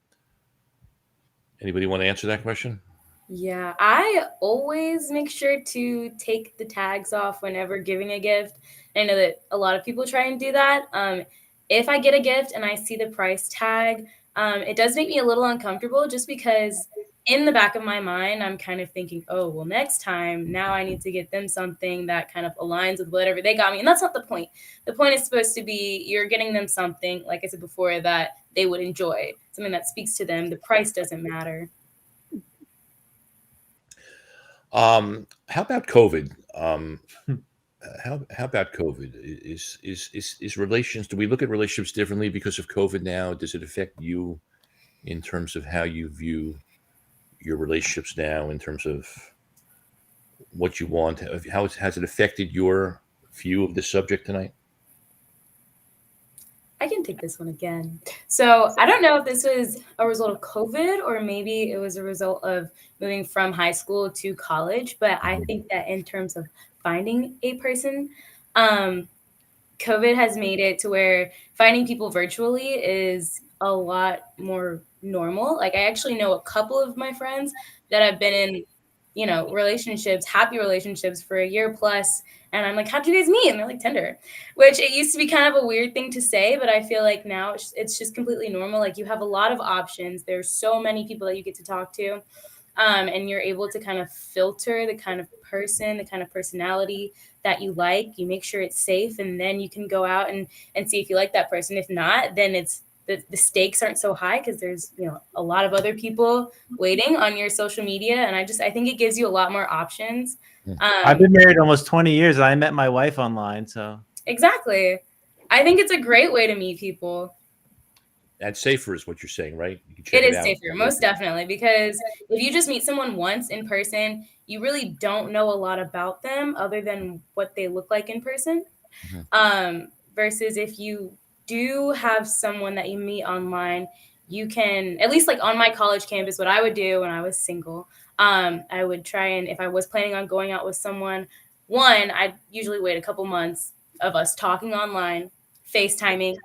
Anybody want to answer that question? Yeah, I always make sure to take the tags off whenever giving a gift. I know that a lot of people try and do that. If I get a gift and I see the price tag, it does make me a little uncomfortable, just because in the back of my mind, I'm kind of thinking, oh, well, next time, now I need to get them something that kind of aligns with whatever they got me. And that's not the point. The point is supposed to be you're getting them something, like I said before, that they would enjoy, something that speaks to them. The price doesn't matter. How about COVID? How about COVID? Is relations? Do we look at relationships differently because of COVID now? Does it affect you in terms of how you view your relationships now, in terms of what you want? How has it affected your view of this subject tonight? I can take this one again. So I don't know if this was a result of COVID or maybe it was a result of moving from high school to college. But I think that in terms of finding a person, COVID has made it to where finding people virtually is a lot more normal. Like, I actually know a couple of my friends that have been in, relationships, happy relationships for a year plus. And I'm like, how'd you guys meet? And they're like, Tinder, which it used to be kind of a weird thing to say, but I feel like now it's just completely normal. Like, you have a lot of options. There's so many people that you get to talk to. And you're able to kind of filter the kind of person, the kind of personality that you like. You make sure it's safe, and then you can go out and see if you like that person. If not, then it's the stakes aren't so high because there's a lot of other people waiting on your social media, and I think it gives you a lot more options. I've been married almost 20 years, and I met my wife online. So exactly, I think it's a great way to meet people. And safer is what you're saying, right? You can check it is safer, most definitely, because if you just meet someone once in person, you really don't know a lot about them other than what they look like in person. Versus if you do have someone that you meet online, you can, at least like on my college campus, what I would do when I was single, I would try, and if I was planning on going out with someone, I'd usually wait a couple months of us talking online, FaceTiming.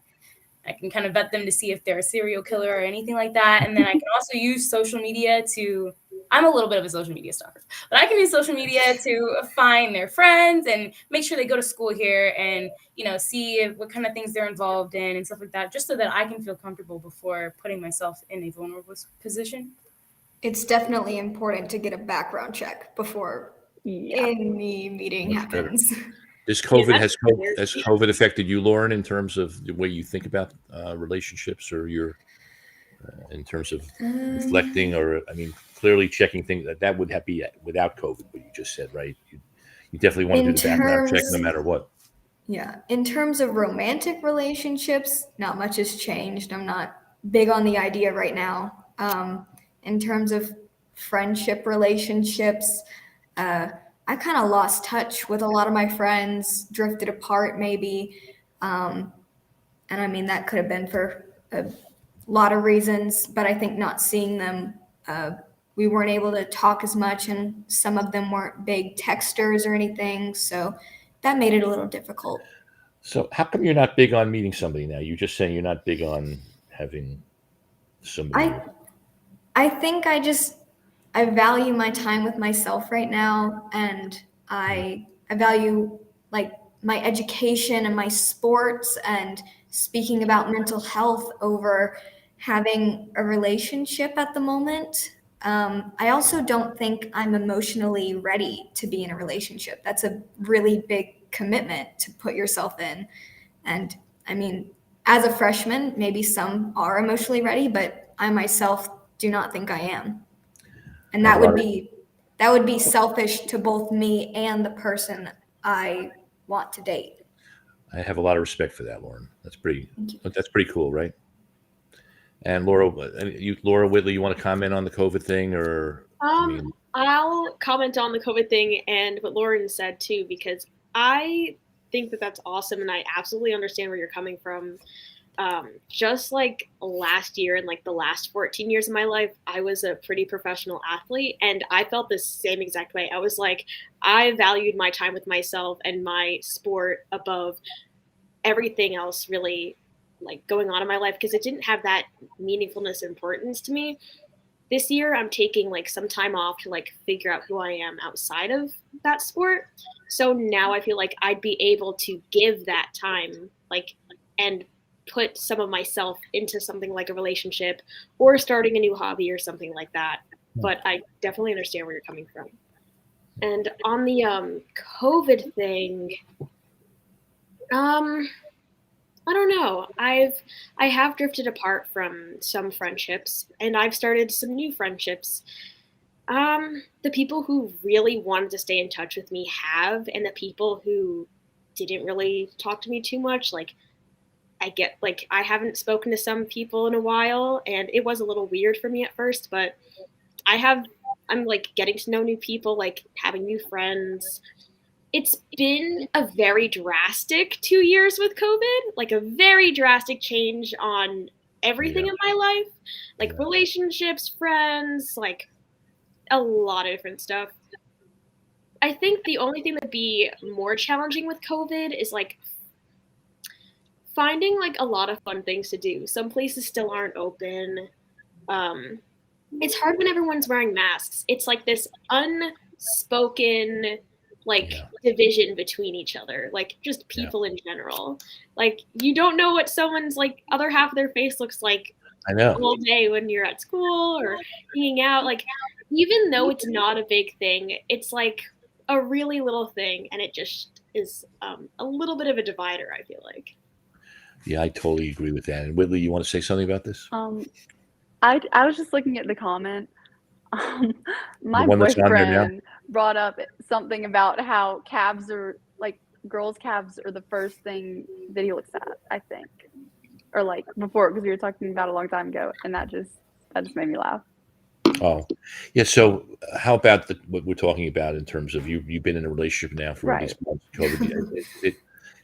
I can kind of vet them to see if they're a serial killer or anything like that. And then I can also use social media I'm a little bit of a social media stalker, but I can use social media to find their friends and make sure they go to school here and, see what kind of things they're involved in and stuff like that, just so that I can feel comfortable before putting myself in a vulnerable position. It's definitely important to get a background check before any meeting happens. Has COVID affected you, Lauren, in terms of the way you think about relationships, or your in terms of reflecting, or clearly checking things that would be without COVID? What you just said, right? You definitely want to do the background check no matter what. Yeah, in terms of romantic relationships, not much has changed. I'm not big on the idea right now. In terms of friendship relationships, I kind of lost touch with a lot of my friends, drifted apart maybe. And I mean, that could have been for a lot of reasons, but I think not seeing them, we weren't able to talk as much, and some of them weren't big texters or anything. So that made it a little difficult. So how come you're not big on meeting somebody now? You're just saying you're not big on having somebody. I think I value my time with myself right now, and I value like my education and my sports and speaking about mental health over having a relationship at the moment. I also don't think I'm emotionally ready to be in a relationship. That's a really big commitment to put yourself in. And I mean, as a freshman, maybe some are emotionally ready, but I myself do not think I am. And that would be selfish to both me and the person I want to date. I have a lot of respect for that, Lauren. That's pretty cool, right? And Laura Whitley, you want to comment on the COVID thing, or? I'll comment on the COVID thing and what Lauren said too, because I think that that's awesome, and I absolutely understand where you're coming from. Just like last year and like the last 14 years of my life, I was a pretty professional athlete, and I felt the same exact way. I was like, I valued my time with myself and my sport above everything else really like going on in my life, because it didn't have that meaningfulness and importance to me. This year I'm taking like some time off to like figure out who I am outside of that sport. So now I feel like I'd be able to give that time like and put some of myself into something like a relationship or starting a new hobby or something like that. But I definitely understand where you're coming from. And on the COVID thing, I don't know. I have drifted apart from some friendships, and I've started some new friendships. The people who really wanted to stay in touch with me have, and the people who didn't really talk to me too much, like I haven't spoken to some people in a while, and it was a little weird for me at first, but I'm like getting to know new people, like having new friends. It's been a very drastic 2 years with COVID, like a very drastic change on everything in my life, like relationships, friends, like a lot of different stuff. I think the only thing that'd be more challenging with COVID is like finding like a lot of fun things to do. Some places still aren't open. It's hard when everyone's wearing masks. It's like this unspoken division between each other, like just people in general. Like you don't know what someone's like other half of their face looks like all day when you're at school or hanging out. Like even though it's not a big thing, it's like a really little thing, and it just is a little bit of a divider, I feel like. Yeah, I totally agree with that. And Whitley, you want to say something about this? I was just looking at the comment. My one that's on there now? boyfriend brought up something about how calves are like girls' calves are the first thing that he looks at, I think, or like before, because we were talking about a long time ago, and that just made me laugh. Oh, yeah. So, how about what we're talking about in terms of you've been in a relationship now for these months? COVID,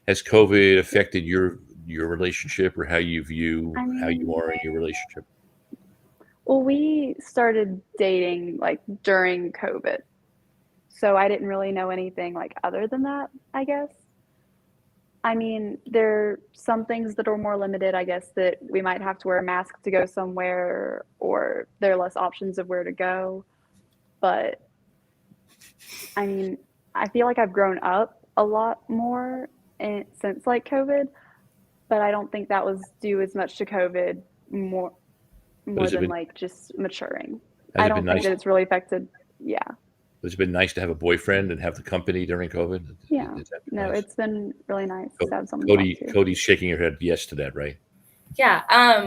has COVID affected your relationship or how you view how you are in your relationship? Well, we started dating like during COVID, so I didn't really know anything like other than that, I guess. I mean, there are some things that are more limited, I guess, that we might have to wear a mask to go somewhere, or there are less options of where to go. But I mean, I feel like I've grown up a lot more since like COVID, but I don't think that was due as much to COVID more than like just maturing. I don't think that it's really affected. Yeah. It's been nice to have a boyfriend and have the company during COVID. Yeah. No, it's been really nice to have someone. Cody's shaking her head yes to that, right? Yeah.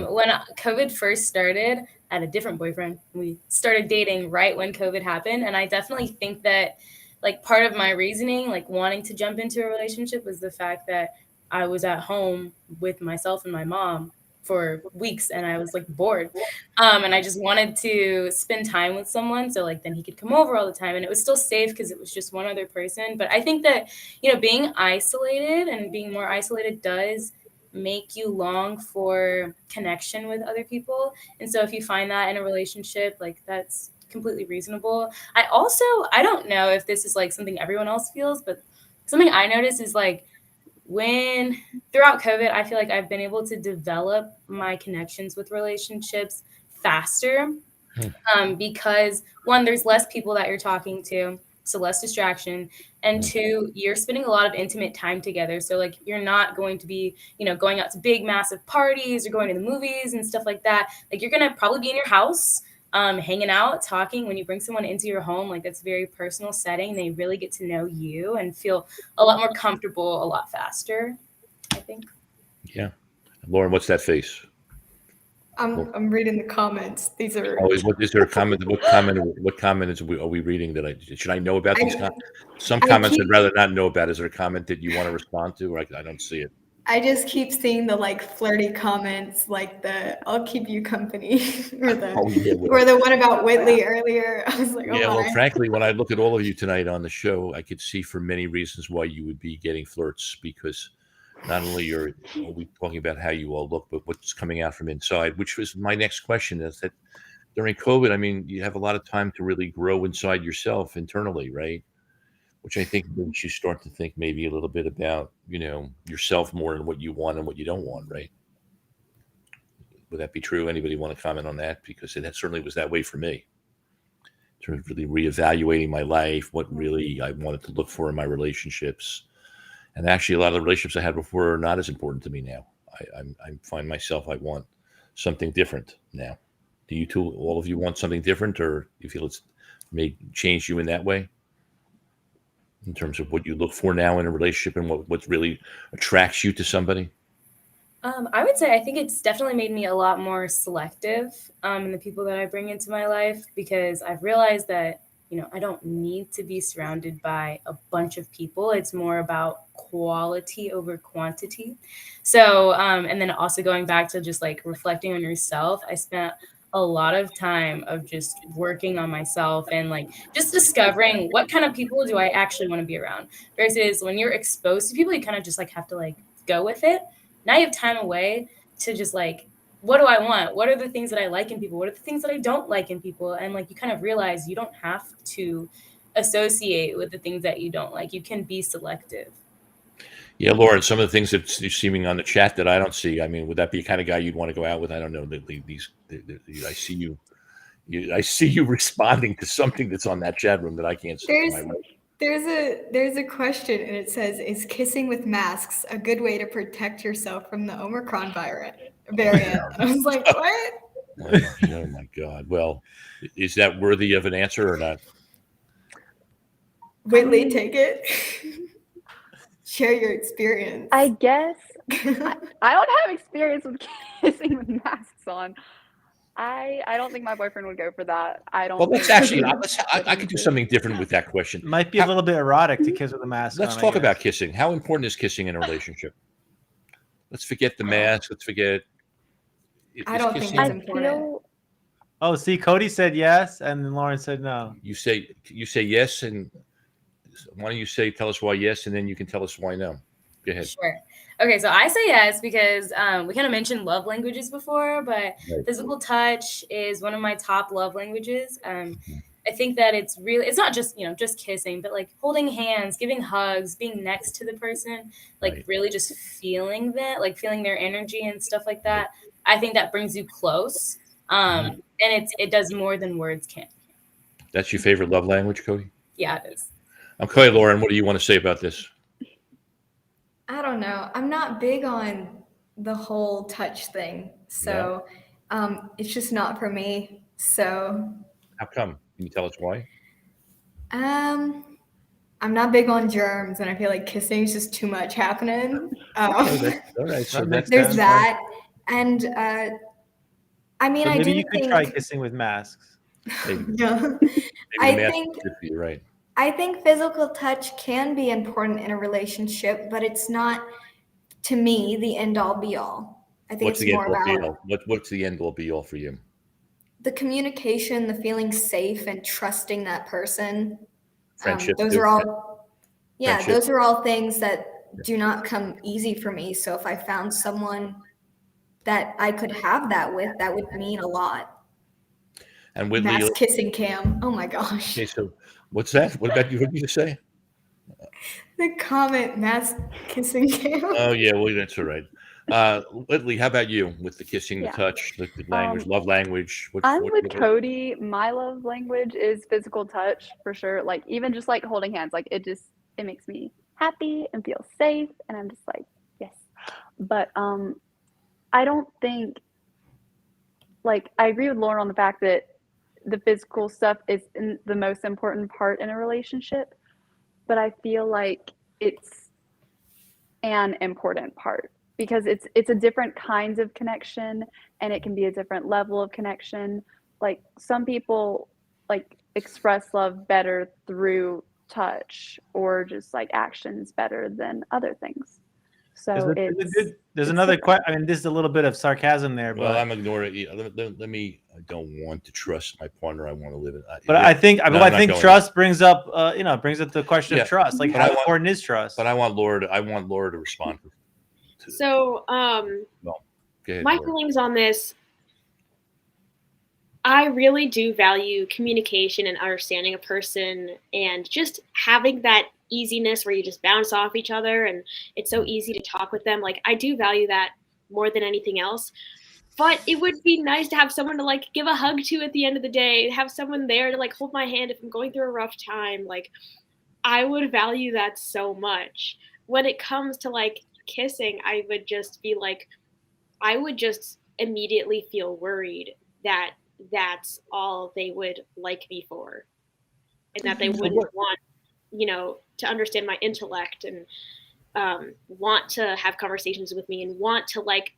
When COVID first started, I had a different boyfriend. We started dating right when COVID happened. And I definitely think that like part of my reasoning, like wanting to jump into a relationship was the fact that I was at home with myself and my mom for weeks, and I was like bored. And I just wanted to spend time with someone. So like then he could come over all the time, and it was still safe because it was just one other person. But I think that, being isolated and being more isolated does make you long for connection with other people. And so if you find that in a relationship, like that's completely reasonable. I don't know if this is like something everyone else feels, but something I notice is like when throughout COVID, I feel like I've been able to develop my connections with relationships faster. Because one, there's less people that you're talking to, so less distraction. And two, you're spending a lot of intimate time together. So like you're not going to be, going out to big, massive parties or going to the movies and stuff like that. Like you're gonna probably be in your house, hanging out, talking. When you bring someone into your home, like that's a very personal setting. They really get to know you and feel a lot more comfortable a lot faster, I think. Yeah. Lauren, what's that face? I'm reading the comments. These are. Oh, is there a comment? What comment are we reading that should I know about these comments? Some comments I'd rather not know about. Is there a comment that you want to respond to? Or I don't see it. I just keep seeing the like flirty comments, like the "I'll keep you company" or the one about Whitley earlier. I was like, oh yeah. my. Well, frankly, when I look at all of you tonight on the show, I could see for many reasons why you would be getting flirts, because not only are we talking about how you all look, but what's coming out from inside, which was my next question, is that during COVID, I mean, you have a lot of time to really grow inside yourself internally, right? Which I think makes you start to think maybe a little bit about, yourself more and what you want and what you don't want, right? Would that be true? Anybody want to comment on that? Because it certainly was that way for me. In terms of really reevaluating my life, what really I wanted to look for in my relationships. And actually, a lot of the relationships I had before are not as important to me now. I find myself, I want something different now. Do you two, all of you, want something different, or you feel it's may change you in that way? In terms of what you look for now in a relationship and what really attracts you to somebody? I would say I think it's definitely made me a lot more selective in the people that I bring into my life, because I've realized that I don't need to be surrounded by a bunch of people. It's more about quality over quantity. So, and then also going back to just like reflecting on yourself, I spent a lot of time of just working on myself and like just discovering what kind of people do I actually want to be around, versus when you're exposed to people, you kind of just like have to like go with it. Now you have time away to just like, what do I want? What are the things that I like in people? What are the things that I don't like in people? And like, you kind of realize you don't have to associate with the things that you don't like. You can be selective. Yeah, Lauren, some of the things that you're seeming on the chat that I don't see, I mean, would that be the kind of guy you'd want to go out with? I don't know. I see you responding to something that's on that chat room that I can't see. There's a question, and it says, "Is kissing with masks a good way to protect yourself from the Omicron variant?" And I was like, what? Oh my God. Well, is that worthy of an answer or not? Whitley, take it. Share your experience. I guess I don't have experience with kissing with masks on. I don't think my boyfriend would go for that. I don't. Well, let's actually. I could do something different with that question. Might be a little bit erotic to kiss with a mask. Let's talk about kissing. How important is kissing in a relationship? Let's forget the mask. Let's forget. I don't think it's important. Oh, see, Cody said yes, and then Lauren said no. You say yes, and why don't you tell us why yes, and then you can tell us why no. Go ahead. Sure. Okay, so I say yes because we kind of mentioned love languages before, but Right. Physical touch is one of my top love languages. I think that it's not just, just kissing, but like holding hands, giving hugs, being next to the person, like Right. really just feeling that, like feeling their energy and stuff like that. I think that brings you close. And it does more than words can. That's your favorite love language, Cody? Yeah, it is. Okay, Lauren, what do you want to say about this? I don't know. I'm not big on the whole touch thing. So it's just not for me. So How come? Can you tell us why? I'm not big on germs, and I feel like kissing is just too much happening. All right, so There's that. And I mean, So I maybe do you could think try kissing with masks. yeah. You're right. I think physical touch can be important in a relationship, but it's not, to me, the end all be all. I think What's it's the end more all be about all? What's the end all be all for you? the communication, the feeling safe and trusting that person. Friendship Those too? are all, yeah, Friendship. those are all things that do not come easy for me. So if I found someone that I could have that with, that would mean a lot. And Whitley, Mass kissing cam. Oh my gosh. okay, so what's that? What about you? What did you just say? The comment mass kissing cam. Oh yeah, well that's all right. Whitley, how about you with the kissing, the Yeah. touch, the language, love language? I'm with Cody. My love language is physical touch for sure. Like even just like holding hands, like it makes me happy and feel safe, and I'm just like yes. But I don't think like I agree with Lauren on the fact that the physical stuff is the most important part in a relationship, but I feel like it's an important part because it's a different kinds of connection and it can be a different level of connection. Like some people like express love better through touch or just like actions better than other things. So There's another question. I mean, this is a little bit of sarcasm there, Well, but I'm ignoring it. Let me. I don't want to trust my partner. I want to live it. but I think trust brings up brings up the question of trust. Like how important is trust? But I want Laura to respond. So Well, go ahead, my Laura. feelings on this, I really do value communication and understanding a person and just having that easiness where you just bounce off each other and it's so easy to talk with them. Like I do value that more than anything else. But it would be nice to have someone to like give a hug to at the end of the day, have someone there to like hold my hand if I'm going through a rough time. Like I would value that so much. When it comes to like kissing, I would just be like, I would just immediately feel worried that that's all they would like me for and that they wouldn't want, to understand my intellect and want to have conversations with me and want to like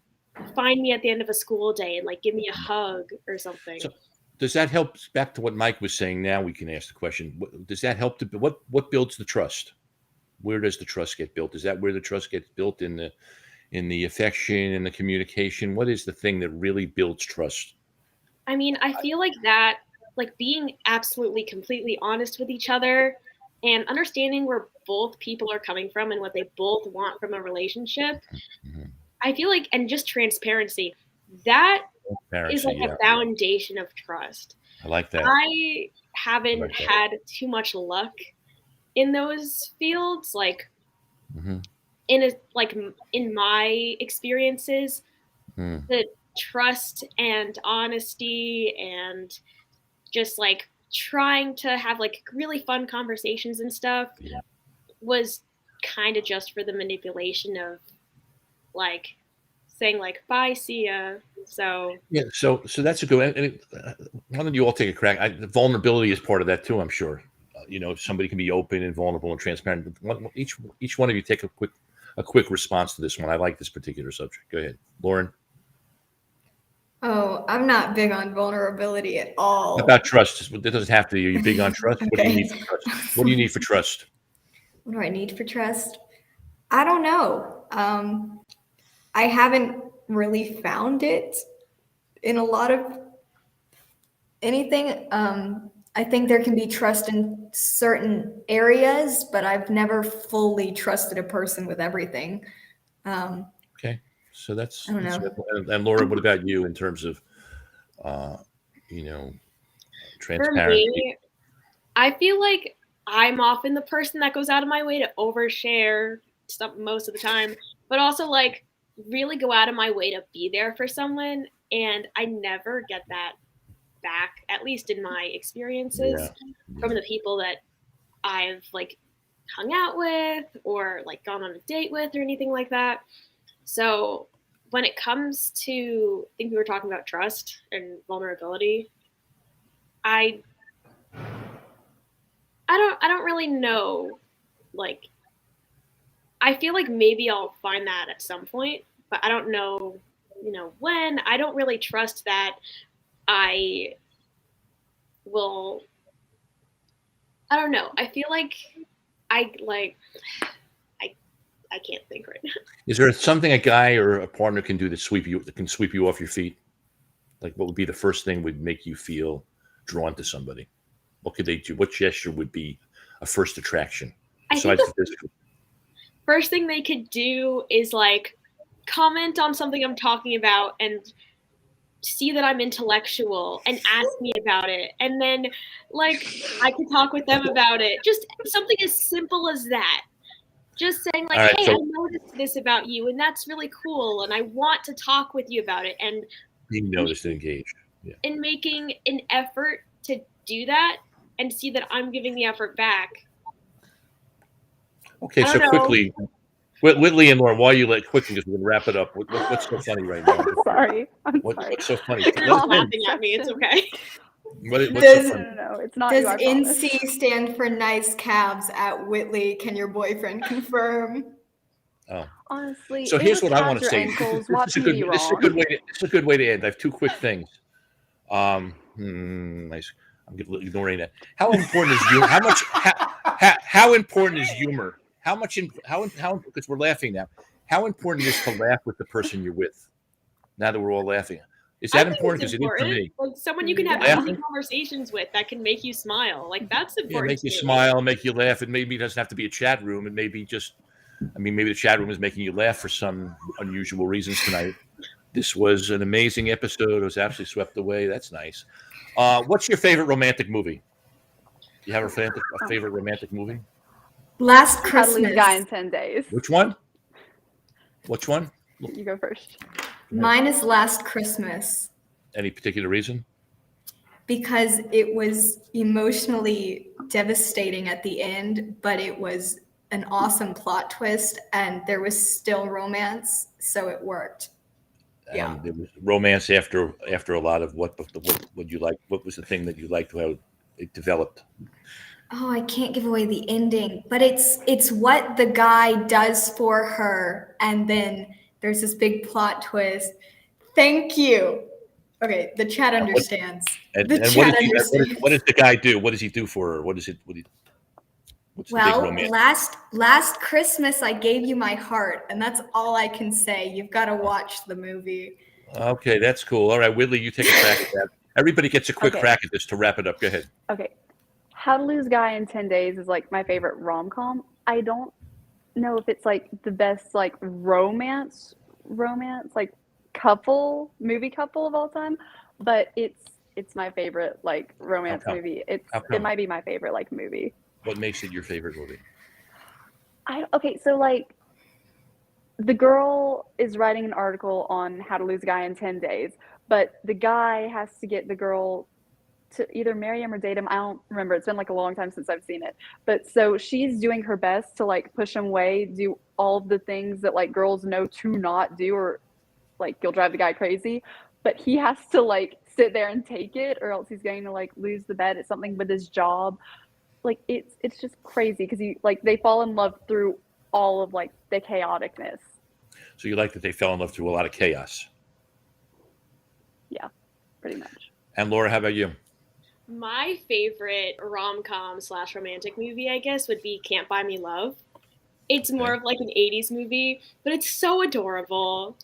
find me at the end of a school day and like give me a hug or something. So, does that help? Back to what Mike was saying. Now we can ask the question: does that help to what builds the trust? Where does the trust get built? Is that where the trust gets built in the affection and the communication? What is the thing that really builds trust? I mean, I feel like that, like being absolutely completely honest with each other and understanding where both people are coming from and what they both want from a relationship. Mm-hmm. I feel like, and just transparency, that is like a foundation of trust. I like that. I haven't had too much luck in those fields. Like in my experiences, the trust and honesty and just like trying to have like really fun conversations and stuff was kind of just for the manipulation of like saying like bye, see ya. So yeah, so that's a good. Why don't you all take a crack? Vulnerability is part of that too, I'm sure. Somebody can be open and vulnerable and transparent. Each one of you take a quick response to this one. I like this particular subject. Go ahead, Lauren. Oh, I'm not big on vulnerability at all. About trust, it doesn't have to be. Are you big on trust? Okay. What do you need for trust? What do you need for trust? What do I need for trust? I don't know. I haven't really found it in a lot of anything. I think there can be trust in certain areas, but I've never fully trusted a person with everything. Okay, so that's. I don't know. And Laura, what about you in terms of, transparency? For me, I feel like I'm often the person that goes out of my way to overshare stuff most of the time, but also like really go out of my way to be there for someone, and I never get that back, at least in my experiences, from the people that I've like hung out with or like gone on a date with or anything like that. So when it comes to, I think we were talking about trust and vulnerability, I don't really know. Like, I feel like maybe I'll find that at some point, but I don't know, when. I don't really trust that I will. I don't know. I feel like I I can't think right now. Is there something a guy or a partner can do that can sweep you off your feet? Like, what would be the first thing would make you feel drawn to somebody? What could they do? What gesture would be a first attraction besides the physical? First thing they could do is like comment on something I'm talking about and see that I'm intellectual and ask me about it. And then like I could talk with them about it. Just something as simple as that. Just saying like, Right, hey, so I noticed this about you and that's really cool. And I want to talk with you about it. And being noticed and engaged. Yeah. and making an effort to do that and see that I'm giving the effort back. Okay, so quickly, Whitley and Lauren, while you quickly, because we're going to wrap it up. What's so funny right now? Sorry. What's so funny? You're not laughing at me. It's okay. What's so funny? No, it's not. Does you, I promise. NC stand for nice calves at Whitley? Can your boyfriend confirm? Oh. Honestly, So here's what I want to say. Ankles, This is a good way to end. I have two quick things. Nice. I'm ignoring that. How important is humor? How important is humor? How because we're laughing now. How important is it to laugh with the person you're with? Now that we're all laughing, is that important? Because it is for me. Like someone you can have easy conversations with that can make you smile. Like that's important. Yeah, make you smile, make you laugh. And maybe it doesn't have to be a chat room. And maybe maybe the chat room is making you laugh for some unusual reasons tonight. This was an amazing episode. It was absolutely swept away. That's nice. What's your favorite romantic movie? You have a favorite romantic movie? Last Christmas. Guy in 10 Days. Which one? You go first. Mine is Last Christmas. Any particular reason? Because it was emotionally devastating at the end, but it was an awesome plot twist and there was still romance, so it worked. Yeah. There was romance after a lot of what you like. What was the thing that you liked how it developed? Oh, I can't give away the ending, but it's what the guy does for her, and then there's this big plot twist. Thank you. Okay, the chat understands. What does the guy do? What does he do for her? Well, last Christmas I gave you my heart, and that's all I can say. You've got to watch the movie. Okay, that's cool. All right, Whitley, you take a crack at that. Everybody gets a quick crack at this to wrap it up. Go ahead. Okay. How to Lose a Guy in 10 Days is like my favorite rom-com. I don't know if it's like the best like romance like movie couple of all time, but it's my favorite like romance movie. It might be my favorite like movie. What makes it your favorite movie? So like the girl is writing an article on how to lose a guy in 10 days, but the guy has to get the girl to either marry him or date him. I don't remember. It's been like a long time since I've seen it. But so she's doing her best to like push him away, do all of the things that like girls know to not do, or like you'll drive the guy crazy. But he has to like sit there and take it, or else he's going to like lose the bet at something with his job. Like it's just crazy because they fall in love through all of like the chaoticness. So you like that they fell in love through a lot of chaos? Yeah, pretty much. And Laura, how about you? My favorite rom-com / romantic movie, I guess, would be Can't Buy Me Love. It's more of like an 80s movie, but it's so adorable.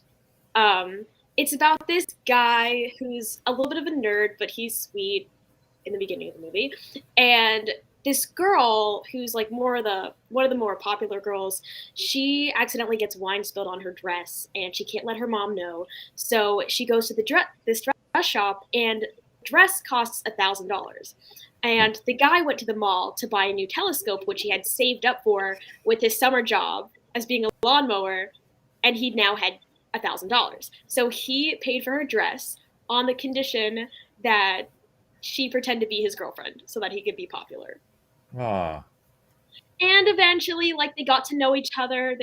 It's about this guy who's a little bit of a nerd, but he's sweet in the beginning of the movie. And this girl who's like one of the more popular girls, she accidentally gets wine spilled on her dress and she can't let her mom know. So she goes to this dress shop, and dress costs $1,000. And the guy went to the mall to buy a new telescope, which he had saved up for with his summer job as being a lawnmower, and he now had $1,000. So he paid for her dress on the condition that she pretend to be his girlfriend so that he could be popular. Ah. And eventually, like, they got to know each other.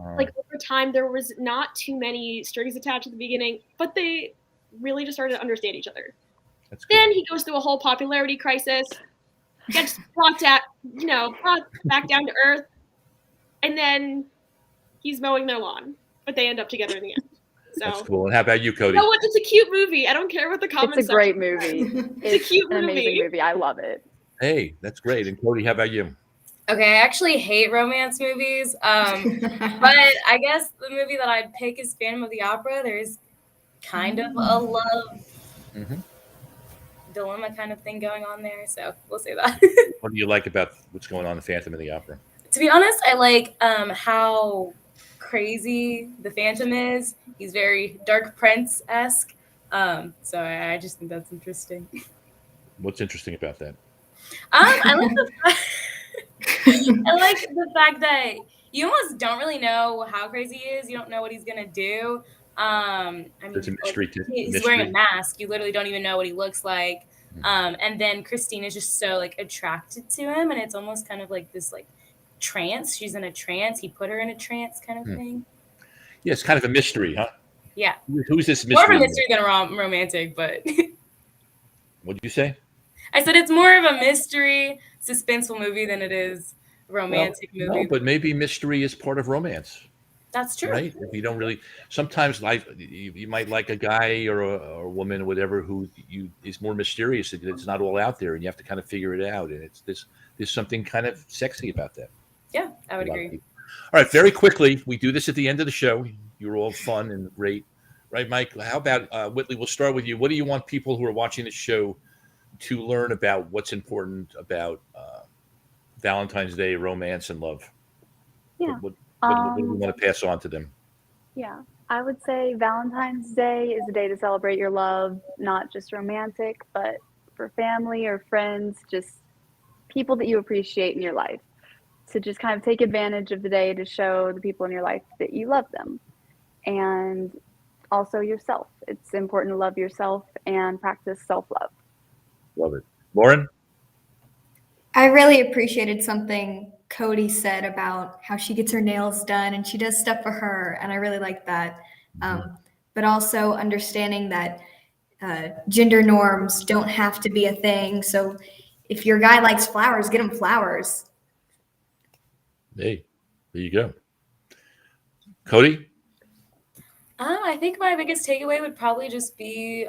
Like, over time, there was not too many strings attached at the beginning, but they really just started to understand each other. Then he goes through a whole popularity crisis, gets brought back down to earth, and then he's mowing their lawn, but they end up together in the end. So, that's cool. And how about you, Cody? You know what? It's a cute movie. I don't care what the comments. It's a great movie. It's a cute an movie. amazing movie. I love it. Hey, that's great. And Cody, how about you? Okay, I actually hate romance movies. But I guess the movie that I'd pick is Phantom of the Opera. There's kind of a love dilemma kind of thing going on there, so we'll say that. What do you like about what's going on in Phantom of the Opera? To be honest, I like how crazy the Phantom is. He's very Dark Prince-esque. So I just think that's interesting. What's interesting about that? I like the fact that you almost don't really know how crazy he is. You don't know what he's gonna do. I mean, It's a mystery. he's wearing a mask. You literally don't even know what he looks like. And then Christine is just so like attracted to him, and it's almost kind of like this like trance. She's in a trance. He put her in a trance kind of thing. Yeah, it's kind of a mystery, huh? Yeah. Who's this mystery? More of a mystery than romantic, but. What did you say? I said it's more of a mystery, suspenseful movie than it is a romantic movie. No, but maybe mystery is part of romance. That's true. Right? If you don't really, sometimes life, you might like a guy or a woman or whatever who is more mysterious. It's not all out there, and you have to kind of figure it out. And there's something kind of sexy about that. Yeah, I would agree. All right, very quickly, we do this at the end of the show. You're all fun and great, right, Mike? How about Whitley? We'll start with you. What do you want people who are watching the show to learn about what's important about Valentine's Day, romance, and love? Yeah. What do we want to pass on to them? Yeah, I would say Valentine's Day is a day to celebrate your love, not just romantic, but for family or friends, just people that you appreciate in your life. To just kind of take advantage of the day to show the people in your life that you love them. And also yourself. It's important to love yourself and practice self-love. Love it. Lauren? I really appreciated something Cody said about how she gets her nails done and she does stuff for her, and I really like that. But also understanding that gender norms don't have to be a thing. So if your guy likes flowers, get him flowers. Hey, there you go. Cody? I think my biggest takeaway would probably just be,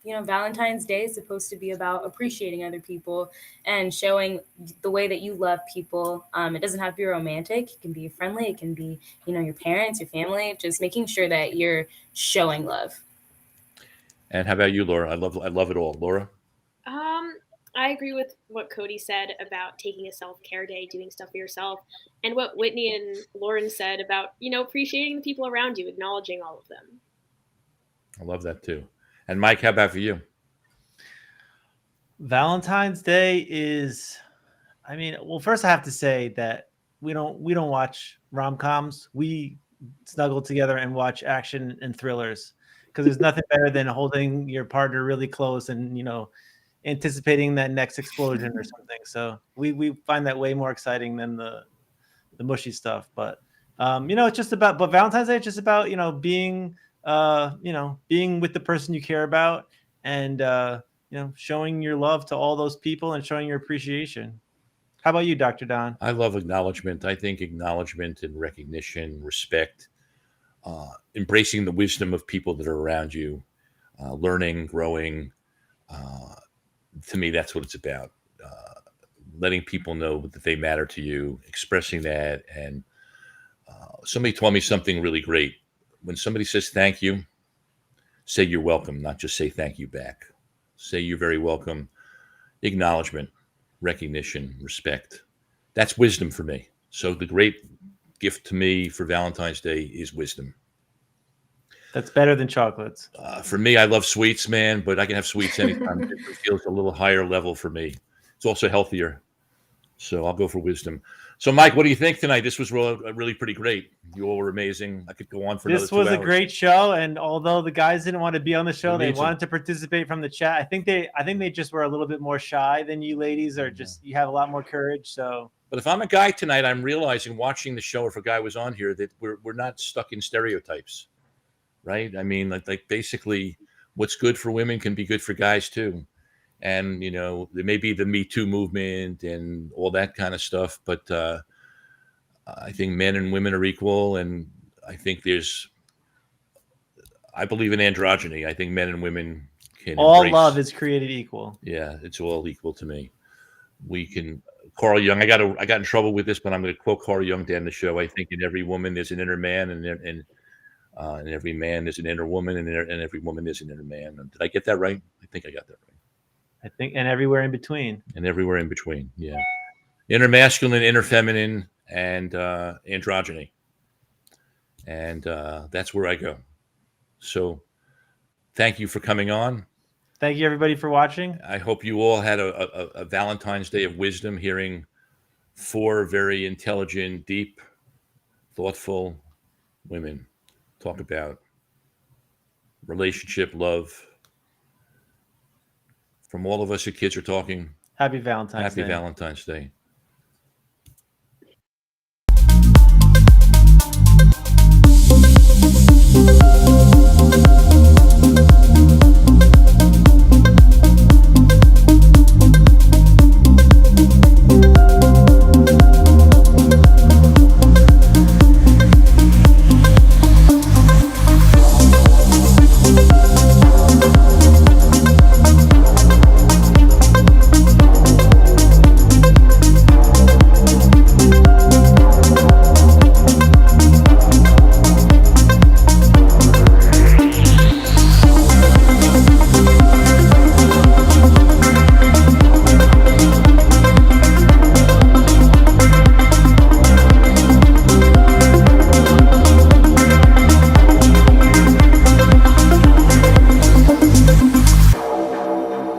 Valentine's Day is supposed to be about appreciating other people and showing the way that you love people. It doesn't have to be romantic. It can be friendly. It can be, your parents, your family, just making sure that you're showing love. And how about you, Laura? I love it all. Laura? I agree with what Cody said about taking a self-care day, doing stuff for yourself, and what Whitney and Lauren said about, appreciating the people around you, acknowledging all of them. I love that too. And Mike, how about for you? Valentine's Day is, first I have to say that we don't watch rom-coms. We snuggle together and watch action and thrillers because there's nothing better than holding your partner really close and, anticipating that next explosion or something. So we find that way more exciting than the mushy stuff. But it's just about. But Valentine's Day is just about being being with the person you care about and showing your love to all those people and showing your appreciation. How about you, Dr. Don? I love acknowledgement. I think acknowledgement and recognition, respect, embracing the wisdom of people that are around you, learning, growing. To me, that's what it's about. Letting people know that they matter to you, expressing that. And somebody told me something really great. When somebody says thank you, say you're welcome, not just say thank you back. Say you're very welcome. Acknowledgement, recognition, respect. That's wisdom for me. So the great gift to me for Valentine's Day is wisdom. That's better than chocolates. For me, I love sweets, man, but I can have sweets anytime. It feels a little higher level for me. It's also healthier. So I'll go for wisdom. So, Mike, what do you think tonight? This was really pretty great. You all were amazing. I could go on for another 2 hours. This was a great show, and although the guys didn't want to be on the show, they wanted to participate from the chat. I think they just were a little bit more shy than you ladies, or just you have a lot more courage. So, but if I'm a guy tonight, I'm realizing watching the show, if a guy was on here, that we're not stuck in stereotypes, right? I mean, like basically, what's good for women can be good for guys too. And, there may be the Me Too movement and all that kind of stuff, but I think men and women are equal. And I think I believe in androgyny. I think men and women can all embrace. Love is created equal. Yeah, it's all equal to me. We can Carl Jung. I got in trouble with this, but I'm going to quote Carl Jung down the show. I think in every woman there's an inner man, and every man there's an inner woman, and every woman there's an inner man. Did I get that right? I think I got that right. I think, and everywhere in between. And everywhere in between, yeah. Inner masculine, inner feminine, and androgyny. And that's where I go. So thank you for coming on. Thank you, everybody, for watching. I hope you all had a Valentine's Day of wisdom, hearing 4 very intelligent, deep, thoughtful women talk about relationship, love. From all of us at Kids Are Talking, Happy Valentine's Day. Happy Valentine's Day.